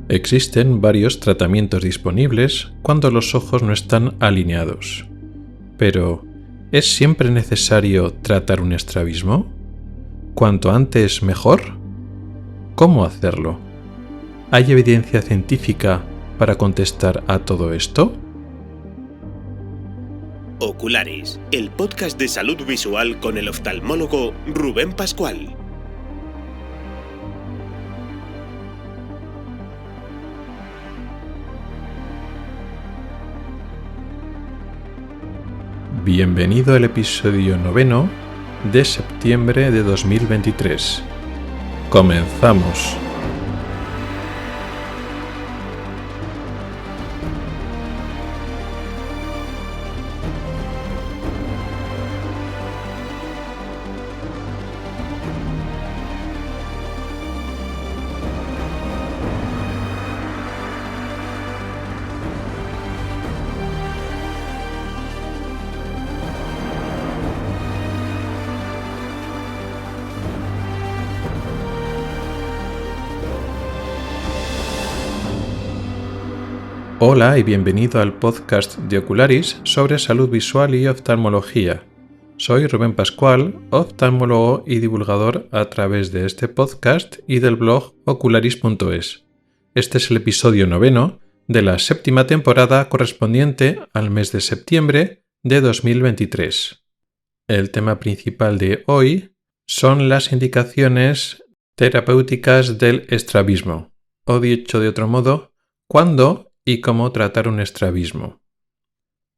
Existen varios tratamientos disponibles cuando los ojos no están alineados. Pero, ¿es siempre necesario tratar un estrabismo? ¿Cuanto antes mejor? ¿Cómo hacerlo? ¿Hay evidencia científica para contestar a todo esto? Oculares, el podcast de salud visual con el oftalmólogo Rubén Pascual. Bienvenido al episodio 9 de septiembre de 2023. ¡Comenzamos! Hola y bienvenido al podcast de Ocularis sobre salud visual y oftalmología. Soy Rubén Pascual, oftalmólogo y divulgador a través de este podcast y del blog ocularis.es. Este es el episodio 9 de la séptima temporada correspondiente al mes de septiembre de 2023. El tema principal de hoy son las indicaciones terapéuticas del estrabismo, o dicho de otro modo, ¿cuándo y cómo tratar un estrabismo?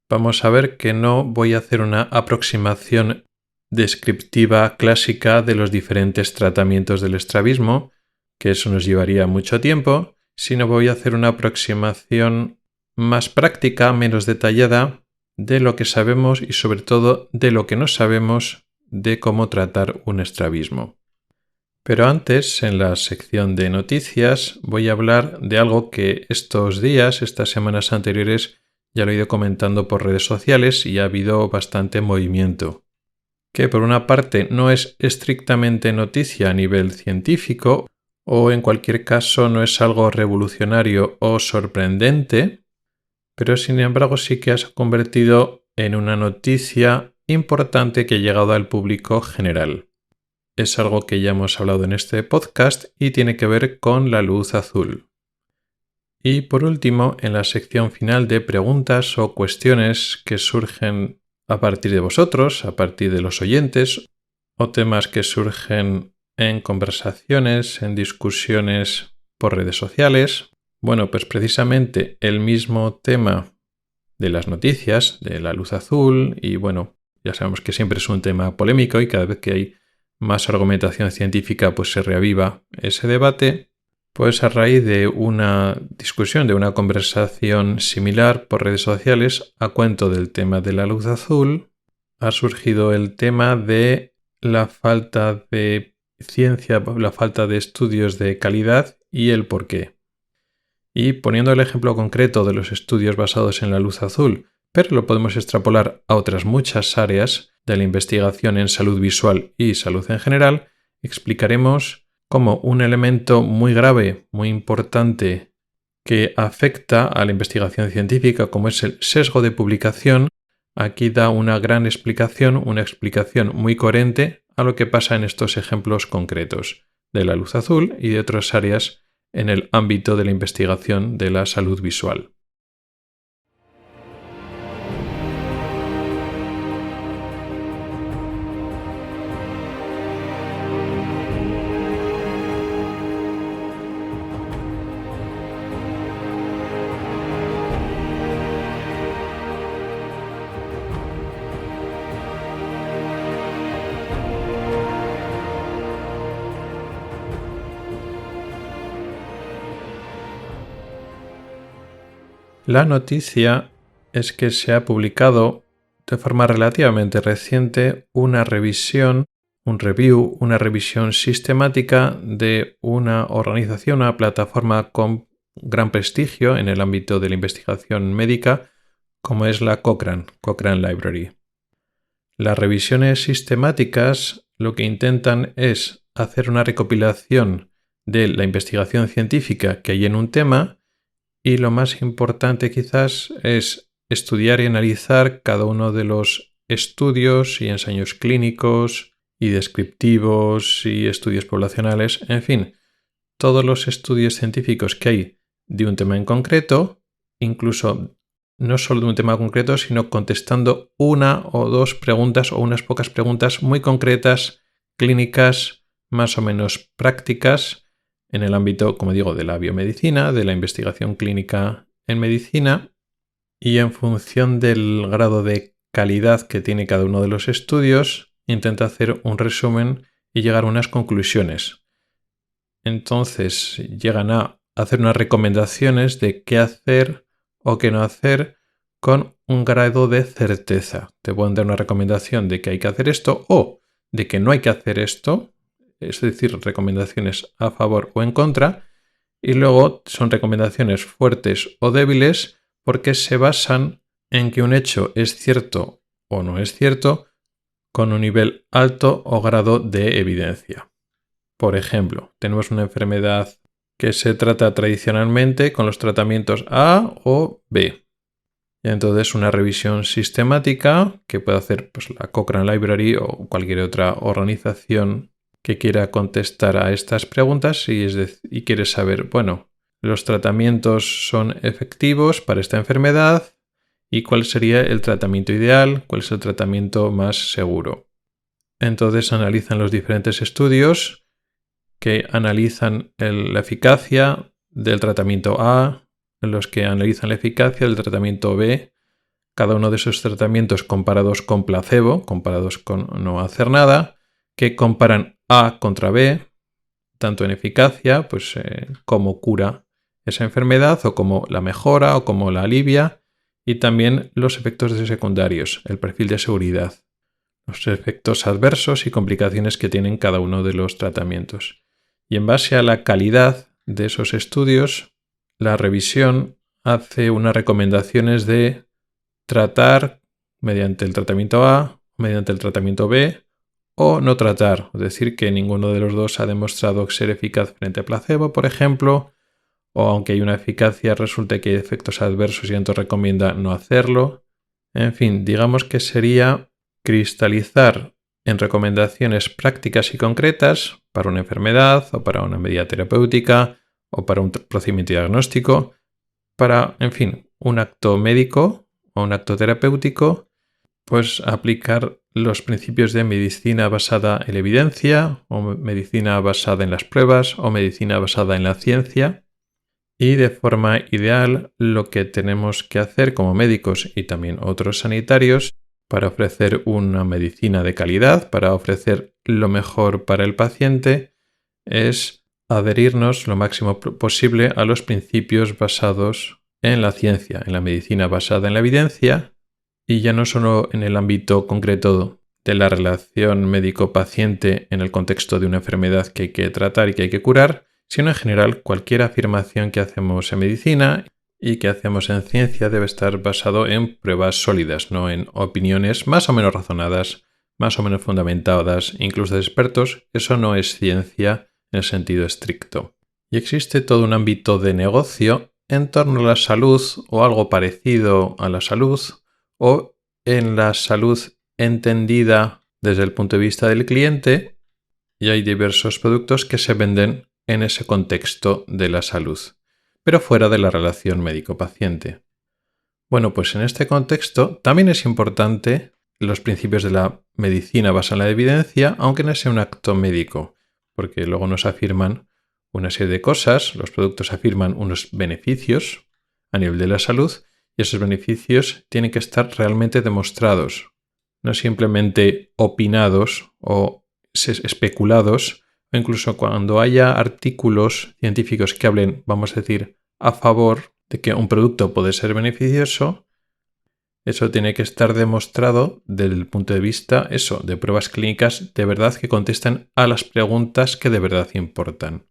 Vamos a ver que no voy a hacer una aproximación descriptiva clásica de los diferentes tratamientos del estrabismo, que eso nos llevaría mucho tiempo, sino voy a hacer una aproximación más práctica, menos detallada, de lo que sabemos y sobre todo de lo que no sabemos de cómo tratar un estrabismo. Pero antes, en la sección de noticias, voy a hablar de algo que estos días, estas semanas anteriores, ya lo he ido comentando por redes sociales y ha habido bastante movimiento. Que por una parte no es estrictamente noticia a nivel científico, o en cualquier caso no es algo revolucionario o sorprendente, pero sin embargo sí que se ha convertido en una noticia importante que ha llegado al público general. Es algo que ya hemos hablado en este podcast y tiene que ver con la luz azul. Y por último, en la sección final de preguntas o cuestiones que surgen a partir de vosotros, a partir de los oyentes, o temas que surgen en conversaciones, en discusiones por redes sociales. Bueno, pues precisamente el mismo tema de las noticias, de la luz azul, y bueno, ya sabemos que siempre es un tema polémico y cada vez que hay más argumentación científica, pues se reaviva ese debate. Pues a raíz de una discusión, de una conversación similar por redes sociales, a cuento del tema de la luz azul, ha surgido el tema de la falta de ciencia, la falta de estudios de calidad y el porqué. Y poniendo el ejemplo concreto de los estudios basados en la luz azul, pero lo podemos extrapolar a otras muchas áreas de la investigación en salud visual y salud en general, explicaremos cómo un elemento muy grave, muy importante, que afecta a la investigación científica, como es el sesgo de publicación, aquí da una gran explicación, una explicación muy coherente a lo que pasa en estos ejemplos concretos de la luz azul y de otras áreas en el ámbito de la investigación de la salud visual. La noticia es que se ha publicado de forma relativamente reciente una revisión, una revisión sistemática de una organización, una plataforma con gran prestigio en el ámbito de la investigación médica, como es la Cochrane Library. Las revisiones sistemáticas lo que intentan es hacer una recopilación de la investigación científica que hay en un tema, y lo más importante quizás es estudiar y analizar cada uno de los estudios y ensayos clínicos y descriptivos y estudios poblacionales, en fin, todos los estudios científicos que hay de un tema en concreto, incluso no solo de un tema concreto, sino contestando una o dos preguntas o unas pocas preguntas muy concretas, clínicas, más o menos prácticas, en el ámbito, como digo, de la biomedicina, de la investigación clínica en medicina, y en función del grado de calidad que tiene cada uno de los estudios, intenta hacer un resumen y llegar a unas conclusiones. Entonces llegan a hacer unas recomendaciones de qué hacer o qué no hacer con un grado de certeza. Te pueden dar una recomendación de que hay que hacer esto o de que no hay que hacer esto, es decir, recomendaciones a favor o en contra, y luego son recomendaciones fuertes o débiles porque se basan en que un hecho es cierto o no es cierto con un nivel alto o grado de evidencia. Por ejemplo, tenemos una enfermedad que se trata tradicionalmente con los tratamientos A o B. Y entonces una revisión sistemática que puede hacer pues, la Cochrane Library o cualquier otra organización que quiera contestar a estas preguntas y quiere saber, bueno, los tratamientos son efectivos para esta enfermedad y cuál sería el tratamiento ideal, cuál es el tratamiento más seguro. Entonces analizan los diferentes estudios que analizan la eficacia del tratamiento A, en los que analizan la eficacia del tratamiento B, cada uno de esos tratamientos comparados con placebo, comparados con no hacer nada, que comparan A contra B, tanto en eficacia, pues cómo cura esa enfermedad, o cómo la mejora, o cómo la alivia, y también los efectos secundarios, el perfil de seguridad, los efectos adversos y complicaciones que tienen cada uno de los tratamientos. Y en base a la calidad de esos estudios, la revisión hace unas recomendaciones de tratar mediante el tratamiento A, mediante el tratamiento B, o no tratar, es decir, que ninguno de los dos ha demostrado ser eficaz frente a placebo, por ejemplo, o aunque hay una eficacia resulta que hay efectos adversos y entonces recomienda no hacerlo. En fin, digamos que sería cristalizar en recomendaciones prácticas y concretas para una enfermedad o para una medida terapéutica o para un procedimiento diagnóstico, para, en fin, un acto médico o un acto terapéutico, pues aplicar los principios de medicina basada en la evidencia o medicina basada en las pruebas o medicina basada en la ciencia. Y de forma ideal lo que tenemos que hacer como médicos y también otros sanitarios para ofrecer una medicina de calidad, para ofrecer lo mejor para el paciente, es adherirnos lo máximo posible a los principios basados en la ciencia, en la medicina basada en la evidencia, y ya no solo en el ámbito concreto de la relación médico-paciente en el contexto de una enfermedad que hay que tratar y que hay que curar, sino en general cualquier afirmación que hacemos en medicina y que hacemos en ciencia debe estar basado en pruebas sólidas, no en opiniones más o menos razonadas, más o menos fundamentadas, incluso de expertos. Eso no es ciencia en el sentido estricto. Y existe todo un ámbito de negocio en torno a la salud o algo parecido a la salud o en la salud entendida desde el punto de vista del cliente, y hay diversos productos que se venden en ese contexto de la salud, pero fuera de la relación médico-paciente. Bueno, pues en este contexto también es importante los principios de la medicina basada en la evidencia, aunque no sea un acto médico, porque luego nos afirman una serie de cosas, los productos afirman unos beneficios a nivel de la salud, y esos beneficios tienen que estar realmente demostrados, no simplemente opinados o especulados, o incluso cuando haya artículos científicos que hablen, vamos a decir, a favor de que un producto puede ser beneficioso, eso tiene que estar demostrado desde el punto de vista de pruebas clínicas de verdad que contestan a las preguntas que de verdad importan.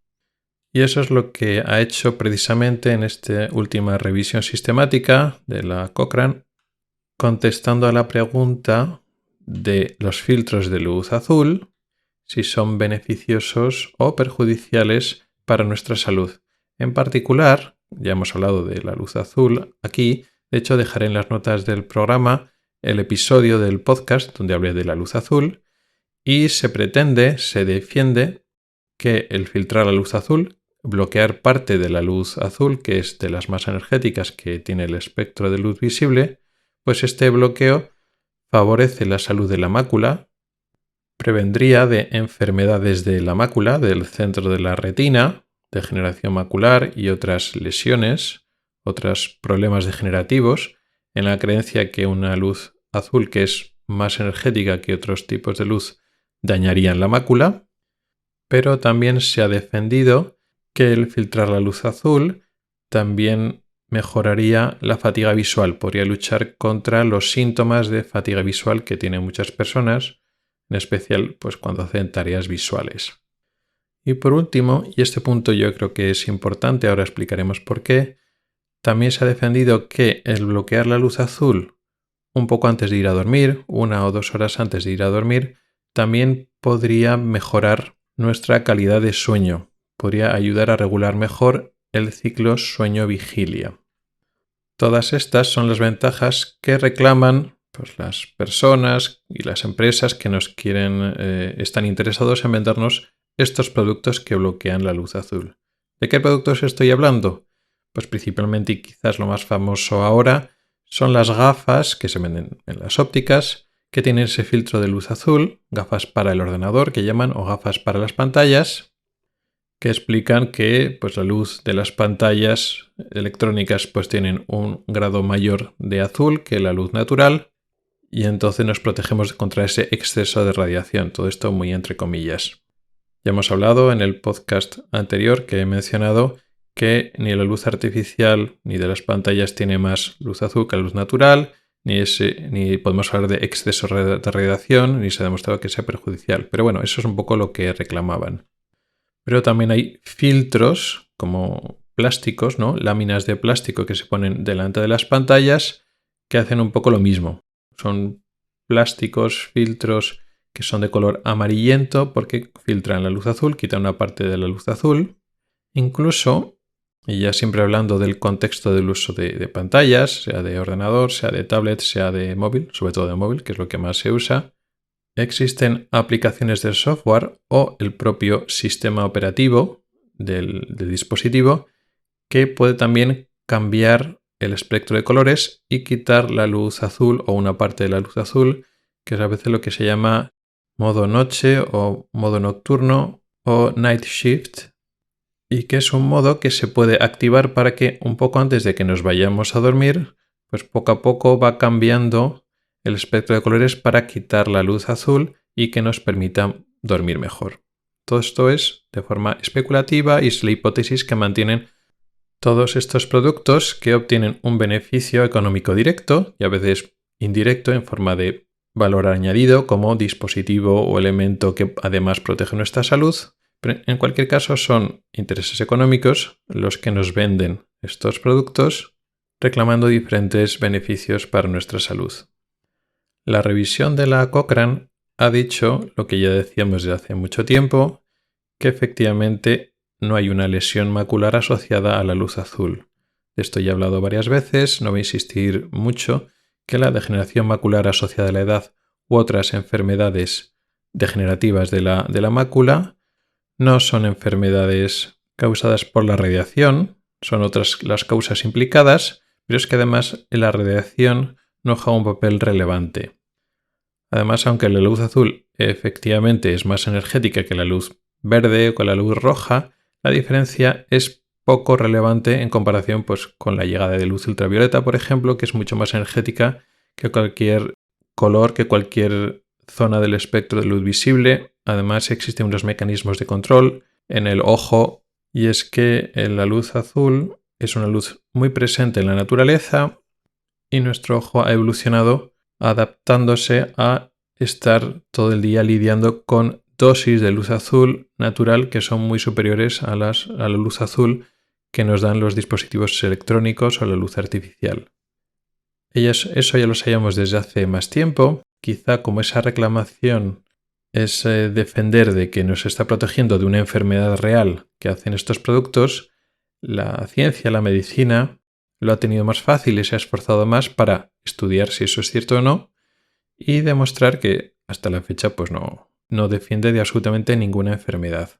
Y eso es lo que ha hecho precisamente en esta última revisión sistemática de la Cochrane, contestando a la pregunta de los filtros de luz azul, si son beneficiosos o perjudiciales para nuestra salud. En particular, ya hemos hablado de la luz azul aquí, de hecho dejaré en las notas del programa el episodio del podcast donde hablé de la luz azul y se defiende que el filtrar la luz azul, bloquear parte de la luz azul, que es de las más energéticas que tiene el espectro de luz visible, pues este bloqueo favorece la salud de la mácula, prevendría de enfermedades de la mácula, del centro de la retina, degeneración macular y otras lesiones, otros problemas degenerativos, en la creencia que una luz azul que es más energética que otros tipos de luz dañarían la mácula, pero también se ha defendido que el filtrar la luz azul también mejoraría la fatiga visual, podría luchar contra los síntomas de fatiga visual que tienen muchas personas, en especial pues, cuando hacen tareas visuales. Y por último, y este punto yo creo que es importante, ahora explicaremos por qué, también se ha defendido que el bloquear la luz azul un poco antes de ir a dormir, 1 o 2 horas antes de ir a dormir, también podría mejorar nuestra calidad de sueño, podría ayudar a regular mejor el ciclo sueño-vigilia. Todas estas son las ventajas que reclaman pues, las personas y las empresas que están interesados en vendernos estos productos que bloquean la luz azul. ¿De qué productos estoy hablando? Pues principalmente y quizás lo más famoso ahora son las gafas que se venden en las ópticas que tienen ese filtro de luz azul, gafas para el ordenador que llaman o gafas para las pantallas, que explican que pues, la luz de las pantallas electrónicas pues, tienen un grado mayor de azul que la luz natural y entonces nos protegemos contra ese exceso de radiación, todo esto muy entre comillas. Ya hemos hablado en el podcast anterior que he mencionado que ni la luz artificial ni de las pantallas tiene más luz azul que la luz natural, ni podemos hablar de exceso de radiación, ni se ha demostrado que sea perjudicial. Pero bueno, eso es un poco lo que reclamaban. Pero también hay filtros como plásticos, ¿no? Láminas de plástico que se ponen delante de las pantallas que hacen un poco lo mismo. Son plásticos, filtros que son de color amarillento porque filtran la luz azul, quitan una parte de la luz azul. Incluso, y ya siempre hablando del contexto del uso de pantallas, sea de ordenador, sea de tablet, sea de móvil, sobre todo de móvil, que es lo que más se usa, existen aplicaciones del software o el propio sistema operativo del dispositivo que puede también cambiar el espectro de colores y quitar la luz azul o una parte de la luz azul, que es a veces lo que se llama modo noche o modo nocturno o night shift, y que es un modo que se puede activar para que un poco antes de que nos vayamos a dormir, pues poco a poco va cambiando el espectro de colores para quitar la luz azul y que nos permita dormir mejor. Todo esto es de forma especulativa y es la hipótesis que mantienen todos estos productos que obtienen un beneficio económico directo y a veces indirecto en forma de valor añadido como dispositivo o elemento que además protege nuestra salud. Pero en cualquier caso son intereses económicos los que nos venden estos productos reclamando diferentes beneficios para nuestra salud. La revisión de la Cochrane ha dicho lo que ya decíamos desde hace mucho tiempo, que efectivamente no hay una lesión macular asociada a la luz azul. De esto ya he hablado varias veces, no voy a insistir mucho, que la degeneración macular asociada a la edad u otras enfermedades degenerativas de la mácula no son enfermedades causadas por la radiación, son otras las causas implicadas, pero es que además la radiación no juega un papel relevante. Además, aunque la luz azul efectivamente es más energética que la luz verde o que la luz roja, la diferencia es poco relevante en comparación pues, con la llegada de luz ultravioleta, por ejemplo, que es mucho más energética que cualquier color, que cualquier zona del espectro de luz visible. Además, existen unos mecanismos de control en el ojo y es que la luz azul es una luz muy presente en la naturaleza y nuestro ojo ha evolucionado adaptándose a estar todo el día lidiando con dosis de luz azul natural que son muy superiores a la luz azul que nos dan los dispositivos electrónicos o la luz artificial. Eso ya lo sabíamos desde hace más tiempo, quizá como esa reclamación es defender de que nos está protegiendo de una enfermedad real que hacen estos productos, la ciencia, la medicina, lo ha tenido más fácil y se ha esforzado más para estudiar si eso es cierto o no y demostrar que hasta la fecha pues no defiende de absolutamente ninguna enfermedad.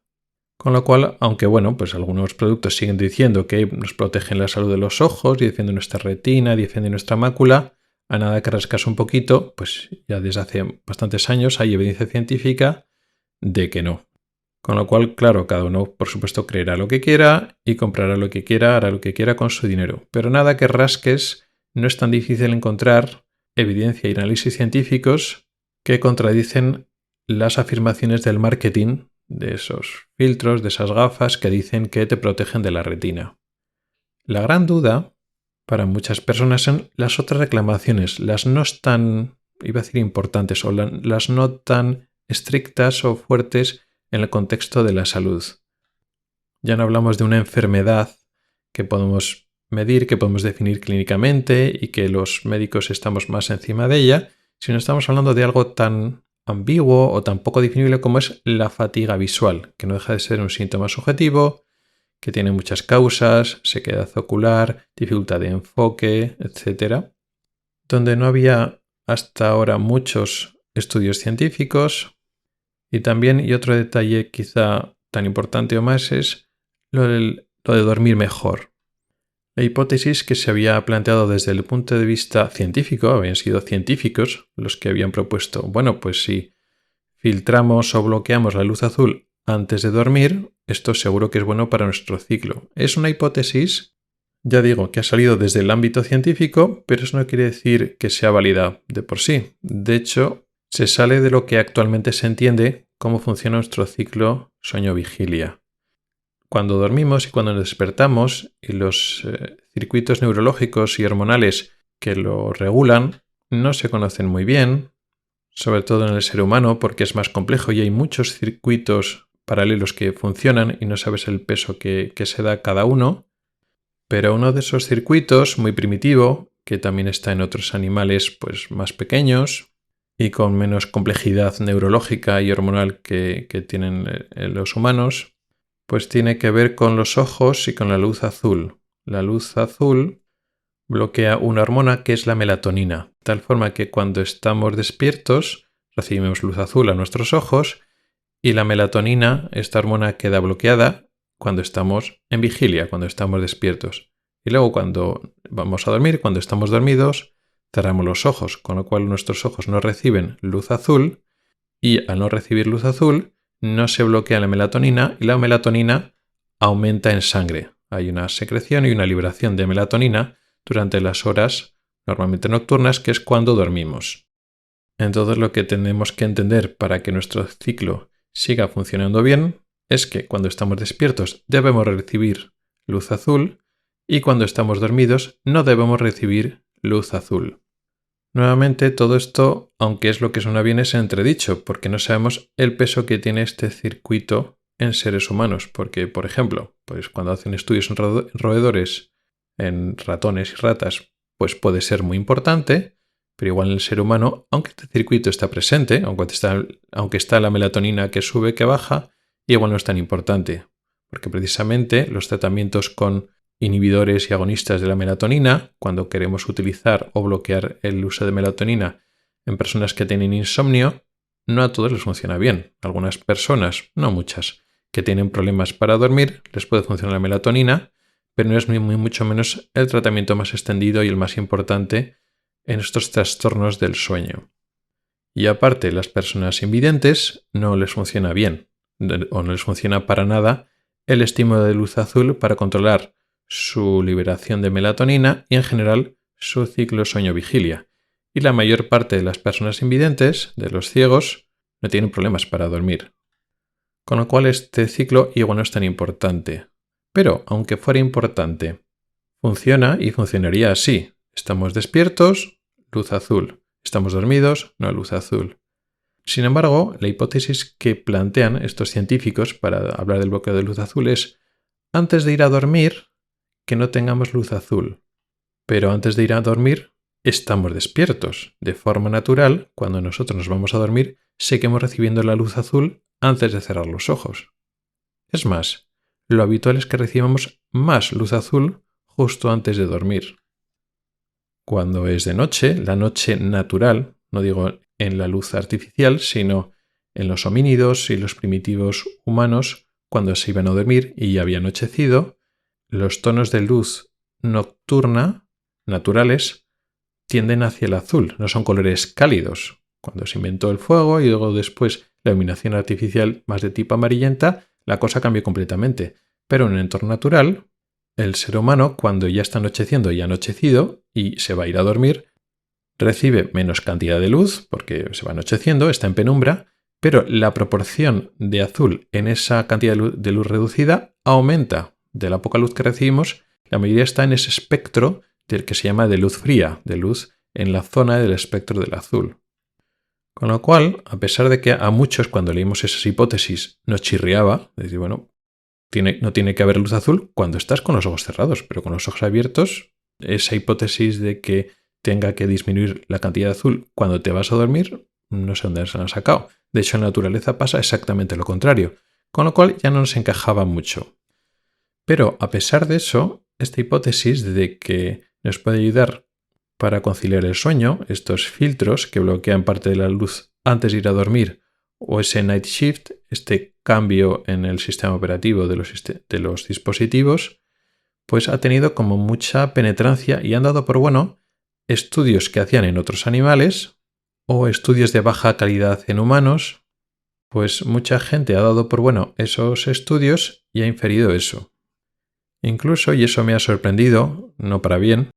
Con lo cual, aunque bueno, pues algunos productos siguen diciendo que nos protegen la salud de los ojos y defienden nuestra retina, defienden nuestra mácula, a nada que rascas un poquito, pues ya desde hace bastantes años hay evidencia científica de que no. Con lo cual, claro, cada uno por supuesto creerá lo que quiera y comprará lo que quiera, hará lo que quiera con su dinero. Pero nada que rasques, no es tan difícil encontrar evidencia y análisis científicos que contradicen las afirmaciones del marketing de esos filtros, de esas gafas que dicen que te protegen de la retina. La gran duda para muchas personas son las otras reclamaciones, las no tan, iba a decir importantes, o las no tan estrictas o fuertes en el contexto de la salud. Ya no hablamos de una enfermedad que podemos medir, que podemos definir clínicamente y que los médicos estamos más encima de ella, sino estamos hablando de algo tan ambiguo o tan poco definible como es la fatiga visual, que no deja de ser un síntoma subjetivo, que tiene muchas causas, sequedad ocular, dificultad de enfoque, etc. Donde no había hasta ahora muchos estudios científicos. Y también, y otro detalle quizá tan importante o más, es lo de dormir mejor. La hipótesis que se había planteado desde el punto de vista científico, habían sido científicos los que habían propuesto, bueno, pues si filtramos o bloqueamos la luz azul antes de dormir, esto seguro que es bueno para nuestro ciclo. Es una hipótesis, ya digo, que ha salido desde el ámbito científico, pero eso no quiere decir que sea válida de por sí. De hecho, se sale de lo que actualmente se entiende cómo funciona nuestro ciclo sueño-vigilia. Cuando dormimos y cuando nos despertamos y los circuitos neurológicos y hormonales que lo regulan no se conocen muy bien, sobre todo en el ser humano porque es más complejo y hay muchos circuitos paralelos que funcionan y no sabes el peso que se da cada uno, pero uno de esos circuitos muy primitivo, que también está en otros animales pues más pequeños y con menos complejidad neurológica y hormonal que tienen los humanos, pues tiene que ver con los ojos y con la luz azul. La luz azul bloquea una hormona que es la melatonina, de tal forma que cuando estamos despiertos recibimos luz azul a nuestros ojos y la melatonina, esta hormona, queda bloqueada cuando estamos en vigilia, cuando estamos despiertos. Y luego cuando vamos a dormir, cuando estamos dormidos, cerramos los ojos, con lo cual nuestros ojos no reciben luz azul y al no recibir luz azul no se bloquea la melatonina y la melatonina aumenta en sangre. Hay una secreción y una liberación de melatonina durante las horas normalmente nocturnas, que es cuando dormimos. Entonces lo que tenemos que entender para que nuestro ciclo siga funcionando bien es que cuando estamos despiertos debemos recibir luz azul y cuando estamos dormidos no debemos recibir luz azul. Nuevamente todo esto, aunque es lo que suena bien, es entredicho porque no sabemos el peso que tiene este circuito en seres humanos, porque por ejemplo, pues cuando hacen estudios en roedores, en ratones y ratas, pues puede ser muy importante, pero igual en el ser humano, aunque este circuito está presente, aunque está la melatonina que sube, que baja, igual no es tan importante, porque precisamente los tratamientos con inhibidores y agonistas de la melatonina, cuando queremos utilizar o bloquear el uso de melatonina en personas que tienen insomnio, no a todos les funciona bien. Algunas personas, no muchas, que tienen problemas para dormir, les puede funcionar la melatonina, pero no es ni mucho menos el tratamiento más extendido y el más importante en estos trastornos del sueño. Y aparte, las personas invidentes no les funciona bien, o no les funciona para nada el estímulo de luz azul para controlar su liberación de melatonina y en general su ciclo sueño-vigilia. Y la mayor parte de las personas invidentes, de los ciegos, no tienen problemas para dormir. Con lo cual este ciclo igual no es tan importante. Pero, aunque fuera importante, funciona y funcionaría así. Estamos despiertos, luz azul. Estamos dormidos, no luz azul. Sin embargo, la hipótesis que plantean estos científicos para hablar del bloqueo de luz azul es, antes de ir a dormir, que no tengamos luz azul. Pero antes de ir a dormir, estamos despiertos. De forma natural, cuando nosotros nos vamos a dormir, seguimos recibiendo la luz azul antes de cerrar los ojos. Es más, lo habitual es que recibamos más luz azul justo antes de dormir. Cuando es de noche, la noche natural, no digo en la luz artificial, sino en los homínidos y los primitivos humanos, cuando se iban a dormir y ya había anochecido, los tonos de luz nocturna naturales tienden hacia el azul, no son colores cálidos. Cuando se inventó el fuego y luego después la iluminación artificial más de tipo amarillenta, la cosa cambió completamente. Pero en un entorno natural, el ser humano, cuando ya está anocheciendo y anochecido y se va a ir a dormir, recibe menos cantidad de luz porque se va anocheciendo, está en penumbra, pero la proporción de azul en esa cantidad de luz reducida aumenta. De la poca luz que recibimos, la mayoría está en ese espectro del que se llama de luz fría, de luz en la zona del espectro del azul. Con lo cual, a pesar de que a muchos cuando leímos esas hipótesis nos chirriaba, decir, bueno, no tiene que haber luz azul cuando estás con los ojos cerrados, pero con los ojos abiertos, esa hipótesis de que tenga que disminuir la cantidad de azul cuando te vas a dormir, no sé dónde se la han sacado. De hecho, en la naturaleza pasa exactamente lo contrario, con lo cual ya no nos encajaba mucho. Pero a pesar de eso, esta hipótesis de que nos puede ayudar para conciliar el sueño, estos filtros que bloquean parte de la luz antes de ir a dormir, o ese night shift, este cambio en el sistema operativo de los dispositivos, pues ha tenido como mucha penetrancia y han dado por bueno estudios que hacían en otros animales o estudios de baja calidad en humanos, pues mucha gente ha dado por bueno esos estudios y ha inferido eso. Incluso, y eso me ha sorprendido, no para bien,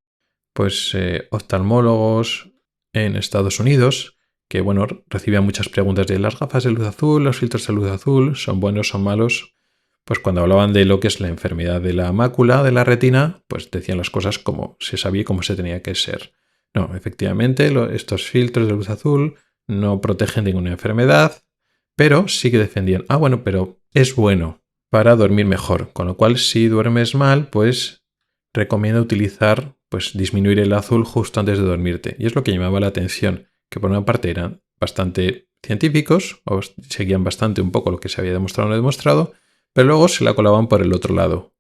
pues oftalmólogos en Estados Unidos que, bueno, recibían muchas preguntas de las gafas de luz azul, los filtros de luz azul, ¿son buenos, son malos? Pues cuando hablaban de lo que es la enfermedad de la mácula, de la retina, pues decían las cosas como se sabía y cómo se tenía que ser. No, efectivamente, estos filtros de luz azul no protegen ninguna enfermedad, pero sí que defendían, bueno, pero es bueno para dormir mejor, con lo cual si duermes mal, pues recomiendo utilizar, pues disminuir el azul justo antes de dormirte. Y es lo que llamaba la atención, que por una parte eran bastante científicos, o seguían bastante un poco lo que se había demostrado o no demostrado, pero luego se la colaban por el otro lado.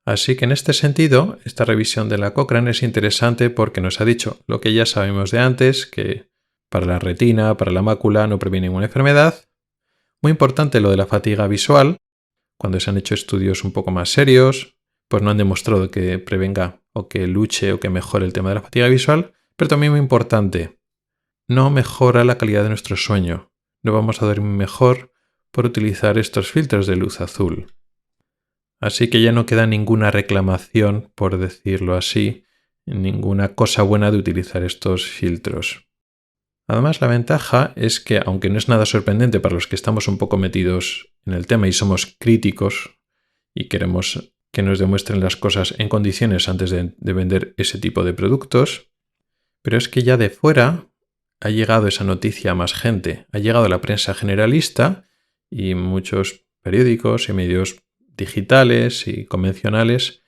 Así que en este sentido, esta revisión de la Cochrane es interesante porque nos ha dicho lo que ya sabemos de antes, que para la retina, para la mácula no previene ninguna enfermedad. Muy importante lo de la fatiga visual. Cuando se han hecho estudios un poco más serios, pues no han demostrado que prevenga o que luche o que mejore el tema de la fatiga visual, pero también muy importante, no mejora la calidad de nuestro sueño. No vamos a dormir mejor por utilizar estos filtros de luz azul. Así que ya no queda ninguna reclamación, por decirlo así, ninguna cosa buena de utilizar estos filtros. Además, la ventaja es que, aunque no es nada sorprendente para los que estamos un poco metidos en el tema y somos críticos y queremos que nos demuestren las cosas en condiciones antes de vender ese tipo de productos, pero es que ya de fuera ha llegado esa noticia a más gente, ha llegado a la prensa generalista y muchos periódicos y medios digitales y convencionales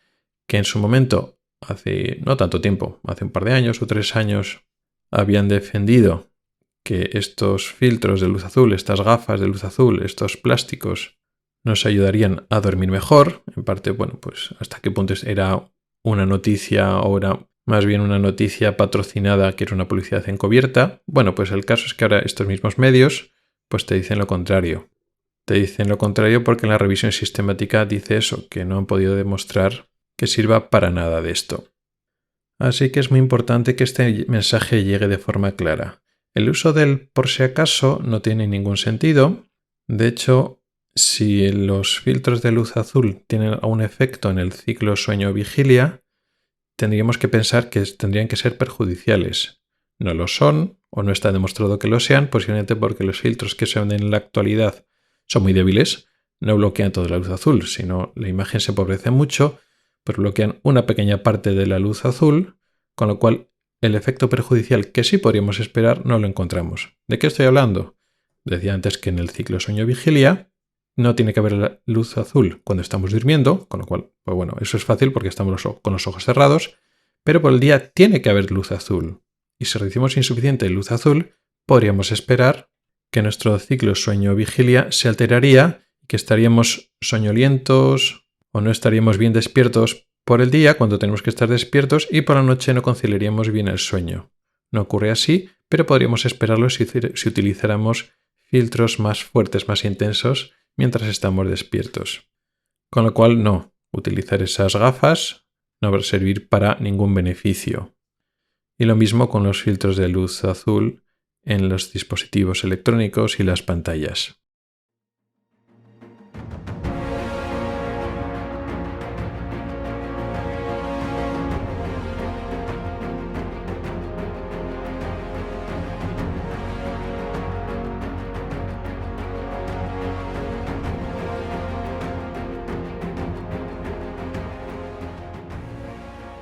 que en su momento, hace no tanto tiempo, hace un par de años o 3 años, habían defendido que estos filtros de luz azul, estas gafas de luz azul, estos plásticos, nos ayudarían a dormir mejor. En parte, bueno, pues hasta qué punto era una noticia o era más bien una noticia patrocinada que era una publicidad encubierta. Bueno, pues el caso es que ahora estos mismos medios pues te dicen lo contrario. Te dicen lo contrario porque en la revisión sistemática dice eso, que no han podido demostrar que sirva para nada de esto. Así que es muy importante que este mensaje llegue de forma clara. El uso del por si acaso no tiene ningún sentido. De hecho, si los filtros de luz azul tienen un efecto en el ciclo sueño-vigilia, tendríamos que pensar que tendrían que ser perjudiciales. No lo son, o no está demostrado que lo sean, posiblemente porque los filtros que se venden en la actualidad son muy débiles, no bloquean toda la luz azul, sino la imagen se empobrece mucho, pero bloquean una pequeña parte de la luz azul, con lo cual el efecto perjudicial que sí podríamos esperar no lo encontramos. ¿De qué estoy hablando? Decía antes que en el ciclo sueño-vigilia no tiene que haber la luz azul cuando estamos durmiendo, con lo cual, pues bueno, eso es fácil porque estamos con los ojos cerrados, pero por el día tiene que haber luz azul. Y si recibimos insuficiente luz azul, podríamos esperar que nuestro ciclo sueño-vigilia se alteraría y que estaríamos soñolientos o no estaríamos bien despiertos por el día cuando tenemos que estar despiertos y por la noche no conciliaríamos bien el sueño. No ocurre así, pero podríamos esperarlo si utilizáramos filtros más fuertes, más intensos mientras estamos despiertos. Con lo cual no, utilizar esas gafas no va a servir para ningún beneficio. Y lo mismo con los filtros de luz azul en los dispositivos electrónicos y las pantallas.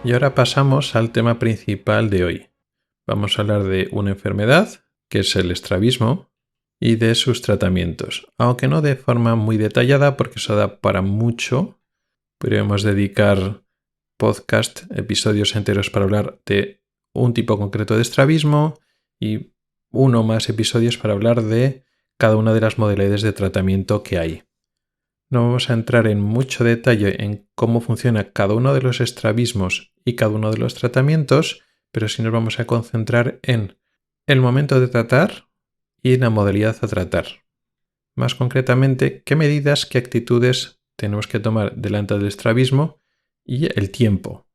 Y ahora pasamos al tema principal de hoy. Vamos a hablar de una enfermedad, que es el estrabismo, y de sus tratamientos, aunque no de forma muy detallada porque eso da para mucho. Podríamos dedicar episodios enteros para hablar de un tipo concreto de estrabismo y uno o más episodios para hablar de cada una de las modalidades de tratamiento que hay. No vamos a entrar en mucho detalle en cómo funciona cada uno de los estrabismos y cada uno de los tratamientos, pero sí nos vamos a concentrar en el momento de tratar y la modalidad a tratar. Más concretamente, qué medidas, qué actitudes tenemos que tomar delante del estrabismo y el tiempo.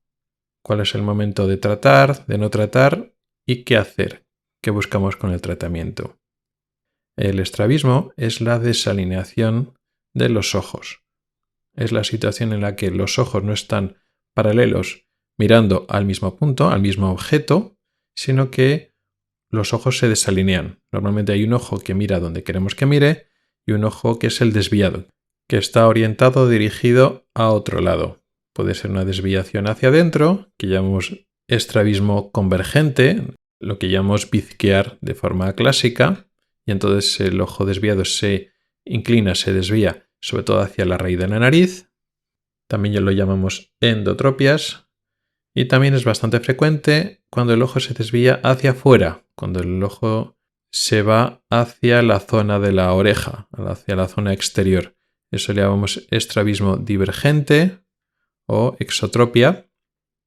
Cuál es el momento de tratar, de no tratar y qué hacer, qué buscamos con el tratamiento. El estrabismo es la desalineación de los ojos. Es la situación en la que los ojos no están paralelos mirando al mismo punto, al mismo objeto, sino que los ojos se desalinean. Normalmente hay un ojo que mira donde queremos que mire y un ojo que es el desviado, que está orientado o dirigido a otro lado. Puede ser una desviación hacia adentro, que llamamos estrabismo convergente, lo que llamamos bizquear de forma clásica, y entonces el ojo desviado se inclina, se desvía, sobre todo hacia la raíz de la nariz. También ya lo llamamos endotropias. Y también es bastante frecuente cuando el ojo se desvía hacia afuera, cuando el ojo se va hacia la zona de la oreja, hacia la zona exterior. Eso le llamamos estrabismo divergente o exotropia.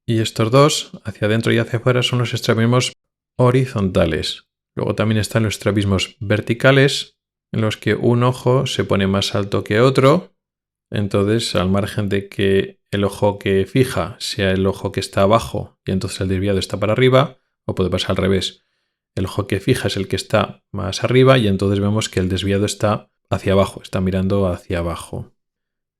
Y estos dos, hacia adentro y hacia afuera, son los estrabismos horizontales. Luego también están los estrabismos verticales, en los que un ojo se pone más alto que otro. Entonces, al margen de que el ojo que fija sea el ojo que está abajo y entonces el desviado está para arriba, o puede pasar al revés. El ojo que fija es el que está más arriba y entonces vemos que el desviado está hacia abajo, está mirando hacia abajo.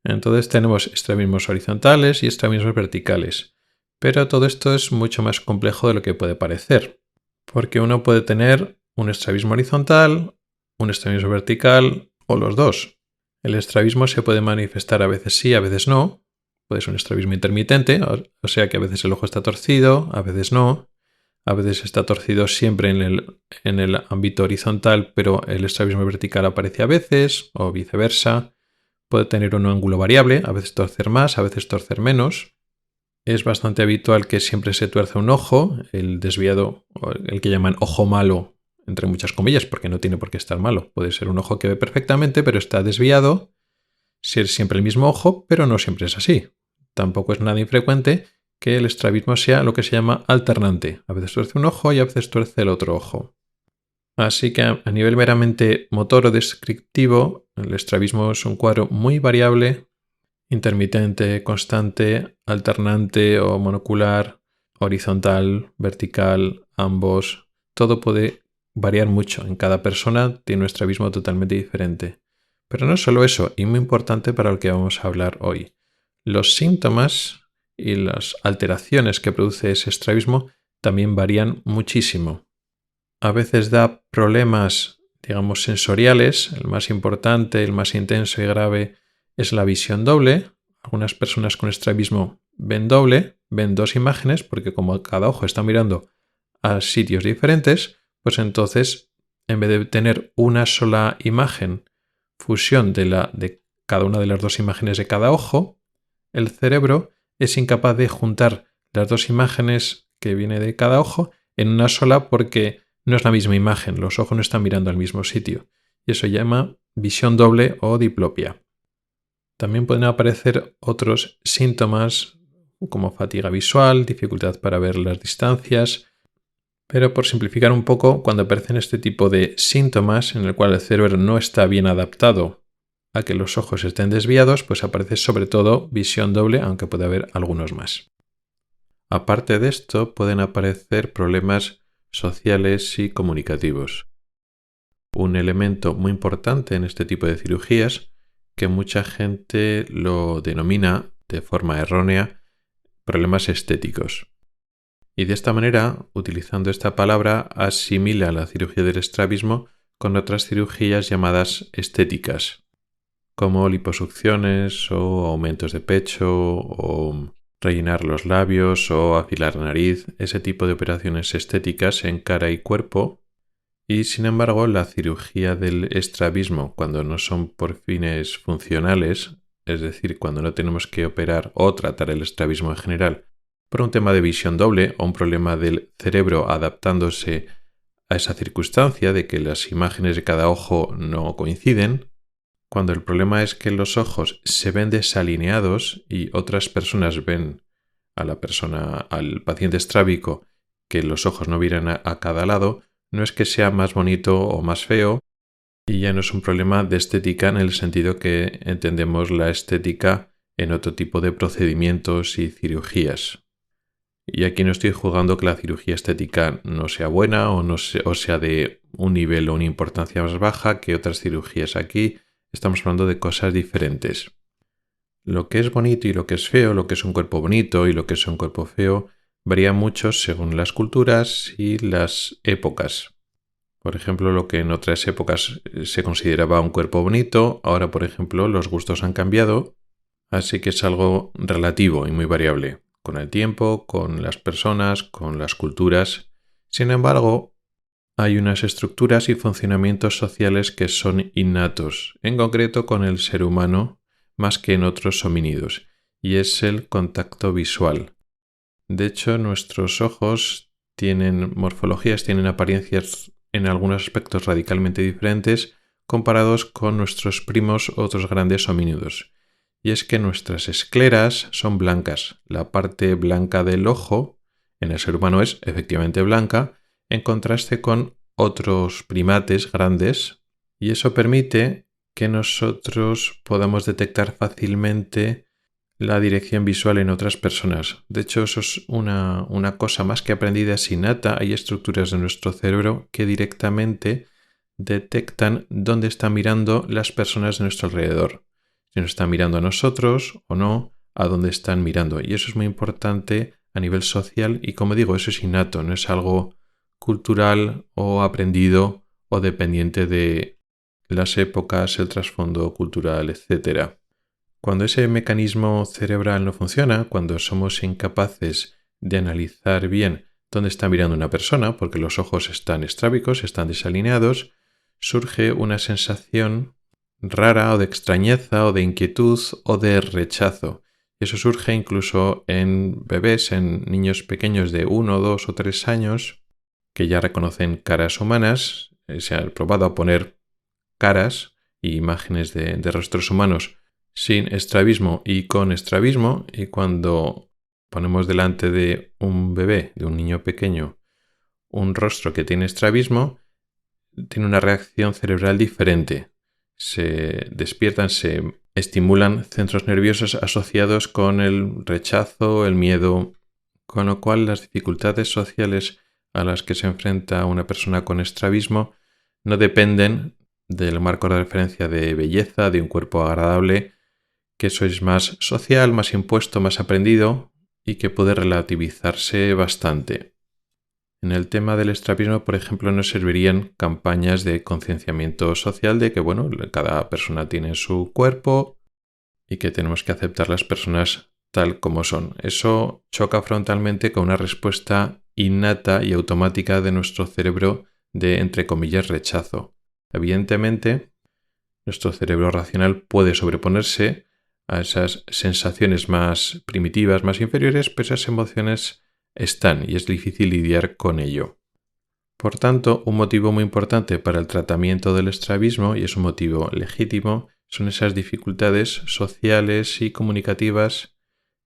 Entonces tenemos estrabismos horizontales y estrabismos verticales. Pero todo esto es mucho más complejo de lo que puede parecer, porque uno puede tener un estrabismo horizontal, un estrabismo vertical o los dos. El estrabismo se puede manifestar a veces sí, a veces no. Puede ser un estrabismo intermitente, o sea que a veces el ojo está torcido, a veces no. A veces está torcido siempre en el ámbito horizontal, pero el estrabismo vertical aparece a veces, o viceversa. Puede tener un ángulo variable, a veces torcer más, a veces torcer menos. Es bastante habitual que siempre se tuerza un ojo, el desviado, o el que llaman ojo malo, entre muchas comillas, porque no tiene por qué estar malo. Puede ser un ojo que ve perfectamente, pero está desviado. Ser siempre el mismo ojo, pero no siempre es así. Tampoco es nada infrecuente que el estrabismo sea lo que se llama alternante. A veces tuerce un ojo y a veces tuerce el otro ojo. Así que a nivel meramente motor o descriptivo, el estrabismo es un cuadro muy variable, intermitente, constante, alternante o monocular, horizontal, vertical, ambos. Todo puede variar mucho. En cada persona tiene un estrabismo totalmente diferente. Pero no solo eso, y muy importante para lo que vamos a hablar hoy. Los síntomas y las alteraciones que produce ese estrabismo también varían muchísimo. A veces da problemas, digamos, sensoriales. El más importante, el más intenso y grave es la visión doble. Algunas personas con estrabismo ven doble, ven dos imágenes, porque como cada ojo está mirando a sitios diferentes, pues entonces, en vez de tener una sola imagen, fusión de cada una de las dos imágenes de cada ojo, el cerebro es incapaz de juntar las dos imágenes que viene de cada ojo en una sola porque no es la misma imagen, los ojos no están mirando al mismo sitio, y eso se llama visión doble o diplopia. También pueden aparecer otros síntomas como fatiga visual, dificultad para ver las distancias, pero por simplificar un poco, cuando aparecen este tipo de síntomas en el cual el cerebro no está bien adaptado a que los ojos estén desviados, pues aparece sobre todo visión doble, aunque puede haber algunos más. Aparte de esto, pueden aparecer problemas sociales y comunicativos. Un elemento muy importante en este tipo de cirugías, que mucha gente lo denomina de forma errónea problemas estéticos. Y de esta manera, utilizando esta palabra, asimila la cirugía del estrabismo con otras cirugías llamadas estéticas, como liposucciones o aumentos de pecho o rellenar los labios o afilar la nariz, ese tipo de operaciones estéticas en cara y cuerpo. Y sin embargo, la cirugía del estrabismo, cuando no son por fines funcionales, es decir, cuando no tenemos que operar o tratar el estrabismo en general, por un tema de visión doble o un problema del cerebro adaptándose a esa circunstancia de que las imágenes de cada ojo no coinciden, cuando el problema es que los ojos se ven desalineados y otras personas ven al paciente estrábico que los ojos no miran a cada lado, no es que sea más bonito o más feo, y ya no es un problema de estética en el sentido que entendemos la estética en otro tipo de procedimientos y cirugías. Y aquí no estoy juzgando que la cirugía estética no sea buena o sea de un nivel o una importancia más baja que otras cirugías. Aquí estamos hablando de cosas diferentes. Lo que es bonito y lo que es feo, lo que es un cuerpo bonito y lo que es un cuerpo feo, varía mucho según las culturas y las épocas. Por ejemplo, lo que en otras épocas se consideraba un cuerpo bonito, ahora, por ejemplo, los gustos han cambiado, así que es algo relativo y muy variable, con el tiempo, con las personas, con las culturas. Sin embargo, hay unas estructuras y funcionamientos sociales que son innatos, en concreto con el ser humano, más que en otros homínidos, y es el contacto visual. De hecho, nuestros ojos tienen morfologías, tienen apariencias en algunos aspectos radicalmente diferentes comparados con nuestros primos otros grandes homínidos. Y es que nuestras escleras son blancas. La parte blanca del ojo en el ser humano es efectivamente blanca, en contraste con otros primates grandes, y eso permite que nosotros podamos detectar fácilmente la dirección visual en otras personas. De hecho, eso es una cosa más que aprendida, es innata. Hay estructuras de nuestro cerebro que directamente detectan dónde están mirando las personas de nuestro alrededor. Si nos están mirando a nosotros o no, a dónde están mirando. Y eso es muy importante a nivel social y, como digo, eso es innato, no es algo cultural o aprendido o dependiente de las épocas, el trasfondo cultural, etc. Cuando ese mecanismo cerebral no funciona, cuando somos incapaces de analizar bien dónde está mirando una persona, porque los ojos están estrábicos, están desalineados, surge una sensación rara o de extrañeza o de inquietud o de rechazo. Eso surge incluso en bebés, en niños pequeños de 1, 2 o 3 años que ya reconocen caras humanas. Se ha probado a poner caras e imágenes de rostros humanos sin estrabismo y con estrabismo, y cuando ponemos delante de un bebé, de un niño pequeño, un rostro que tiene estrabismo, tiene una reacción cerebral diferente. Se despiertan, se estimulan centros nerviosos asociados con el rechazo, el miedo, con lo cual las dificultades sociales a las que se enfrenta una persona con estrabismo no dependen del marco de referencia de belleza, de un cuerpo agradable, que eso es más social, más impuesto, más aprendido y que puede relativizarse bastante. En el tema del estrabismo, por ejemplo, nos servirían campañas de concienciamiento social de que, bueno, cada persona tiene su cuerpo y que tenemos que aceptar las personas tal como son. Eso choca frontalmente con una respuesta innata y automática de nuestro cerebro de, entre comillas, rechazo. Evidentemente, nuestro cerebro racional puede sobreponerse a esas sensaciones más primitivas, más inferiores, pero esas emociones están y es difícil lidiar con ello. Por tanto, un motivo muy importante para el tratamiento del estrabismo, y es un motivo legítimo, son esas dificultades sociales y comunicativas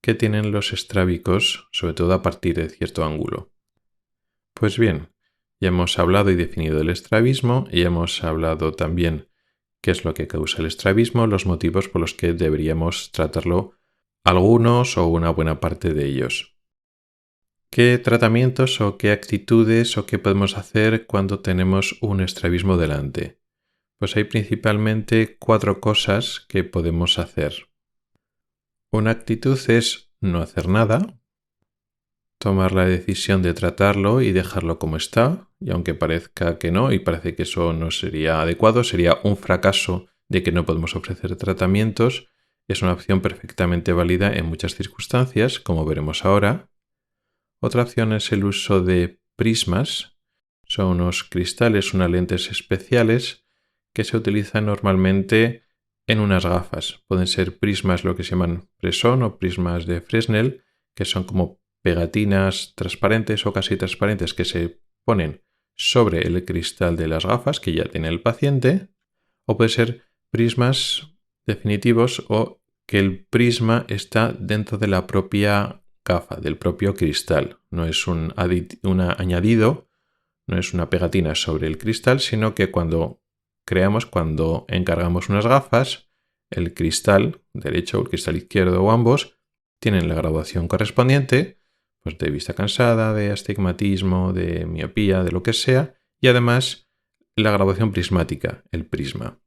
que tienen los estrábicos, sobre todo a partir de cierto ángulo. Pues bien, ya hemos hablado y definido el estrabismo y hemos hablado también qué es lo que causa el estrabismo, los motivos por los que deberíamos tratarlo, algunos o una buena parte de ellos. ¿Qué tratamientos o qué actitudes o qué podemos hacer cuando tenemos un estrabismo delante? Pues hay principalmente 4 cosas que podemos hacer. Una actitud es no hacer nada, tomar la decisión de tratarlo y dejarlo como está, y aunque parezca que no, y parece que eso no sería adecuado, sería un fracaso de que no podemos ofrecer tratamientos, es una opción perfectamente válida en muchas circunstancias, como veremos ahora. Otra opción es el uso de prismas. Son unos cristales, unas lentes especiales que se utilizan normalmente en unas gafas. Pueden ser prismas lo que se llaman Bresson o prismas de Fresnel, que son como pegatinas transparentes o casi transparentes que se ponen sobre el cristal de las gafas que ya tiene el paciente, o puede ser prismas definitivos o que el prisma está dentro de la propia gafa, del propio cristal. No es un añadido, no es una pegatina sobre el cristal, sino que cuando encargamos unas gafas, el cristal derecho o el cristal izquierdo o ambos tienen la graduación correspondiente, pues de vista cansada, de astigmatismo, de miopía, de lo que sea, y además la graduación prismática, el prisma.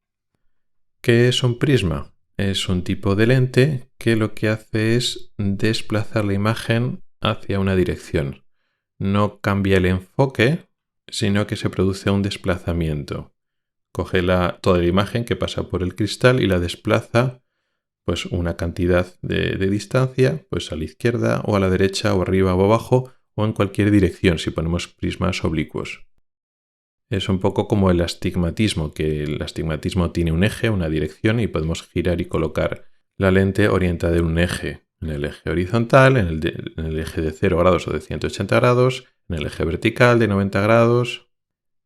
¿Qué es un prisma? Es un tipo de lente que lo que hace es desplazar la imagen hacia una dirección. No cambia el enfoque, sino que se produce un desplazamiento. Coge toda la imagen que pasa por el cristal y la desplaza pues una cantidad de distancia, pues a la izquierda o a la derecha o arriba o abajo o en cualquier dirección si ponemos prismas oblicuos. Es un poco como el astigmatismo, que el astigmatismo tiene un eje, una dirección y podemos girar y colocar la lente orientada en un eje. En el eje horizontal, en el eje de 0 grados o de 180 grados, en el eje vertical de 90 grados.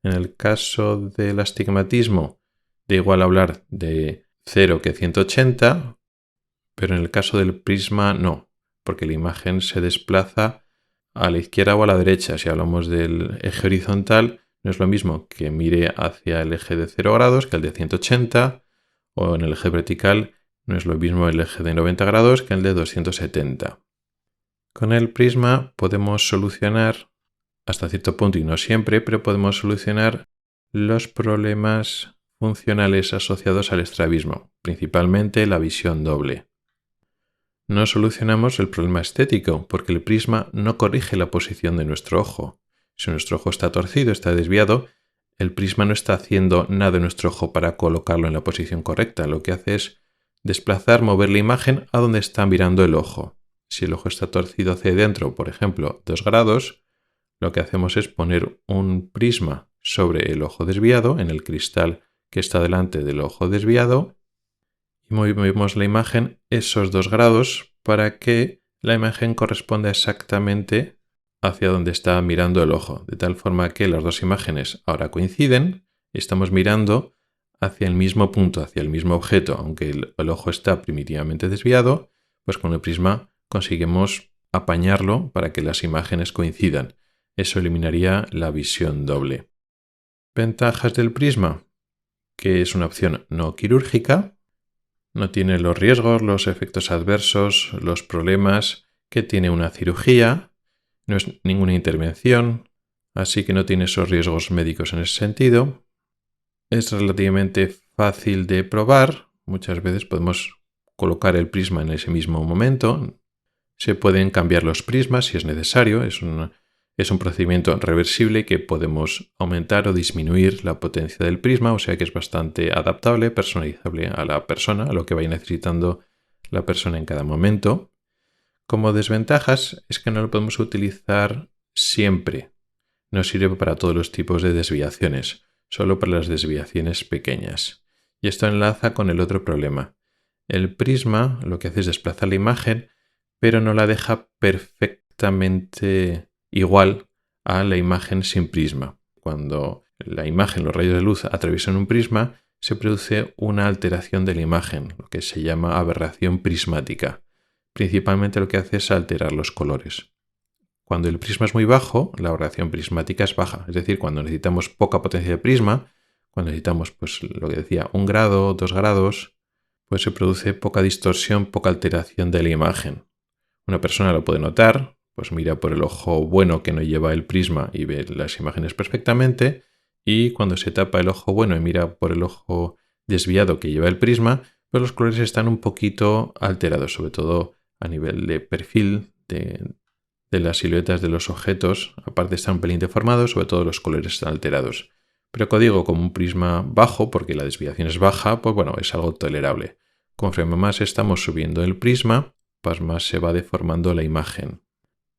En el caso del astigmatismo, da igual hablar de 0 que 180, pero en el caso del prisma no, porque la imagen se desplaza a la izquierda o a la derecha. Si hablamos del eje horizontal, no es lo mismo que mire hacia el eje de 0 grados que el de 180, o en el eje vertical no es lo mismo el eje de 90 grados que el de 270. Con el prisma podemos solucionar, hasta cierto punto y no siempre, pero podemos solucionar los problemas funcionales asociados al estrabismo, principalmente la visión doble. No solucionamos el problema estético, porque el prisma no corrige la posición de nuestro ojo. Si nuestro ojo está torcido, está desviado, el prisma no está haciendo nada en nuestro ojo para colocarlo en la posición correcta. Lo que hace es mover la imagen a donde está mirando el ojo. Si el ojo está torcido hacia adentro, por ejemplo, 2 grados, lo que hacemos es poner un prisma sobre el ojo desviado, en el cristal que está delante del ojo desviado, y movemos la imagen esos 2 grados para que la imagen corresponda exactamente hacia donde está mirando el ojo, de tal forma que las dos imágenes ahora coinciden y estamos mirando hacia el mismo punto, hacia el mismo objeto, aunque el ojo está primitivamente desviado, pues con el prisma conseguimos apañarlo para que las imágenes coincidan. Eso eliminaría la visión doble. Ventajas del prisma, que es una opción no quirúrgica, no tiene los riesgos, los efectos adversos, los problemas que tiene una cirugía, no es ninguna intervención, así que no tiene esos riesgos médicos en ese sentido. Es relativamente fácil de probar, muchas veces podemos colocar el prisma en ese mismo momento. Se pueden cambiar los prismas si es necesario, es un procedimiento reversible que podemos aumentar o disminuir la potencia del prisma, o sea que es bastante adaptable, personalizable a la persona, a lo que vaya necesitando la persona en cada momento. Como desventajas es que no lo podemos utilizar siempre. No sirve para todos los tipos de desviaciones, solo para las desviaciones pequeñas. Y esto enlaza con el otro problema. El prisma lo que hace es desplazar la imagen, pero no la deja perfectamente igual a la imagen sin prisma. cuando la imagen, los rayos de luz atraviesan un prisma, se produce una alteración de la imagen, lo que se llama aberración prismática. Principalmente lo que hace es alterar los colores. Cuando el prisma es muy bajo, la aberración prismática es baja. Es decir, cuando necesitamos poca potencia de prisma, cuando necesitamos, pues lo que decía, 1 grado, 2 grados, pues se produce poca distorsión, poca alteración de la imagen. Una persona lo puede notar, pues mira por el ojo bueno que no lleva el prisma y ve las imágenes perfectamente, y cuando se tapa el ojo bueno y mira por el ojo desviado que lleva el prisma, pues los colores están un poquito alterados, sobre todo a nivel de perfil de las siluetas de los objetos. Aparte están un pelín deformados, sobre todo los colores están alterados. Pero código como un prisma bajo, porque la desviación es baja, pues bueno, es algo tolerable. Conforme más estamos subiendo el prisma, pues más se va deformando la imagen.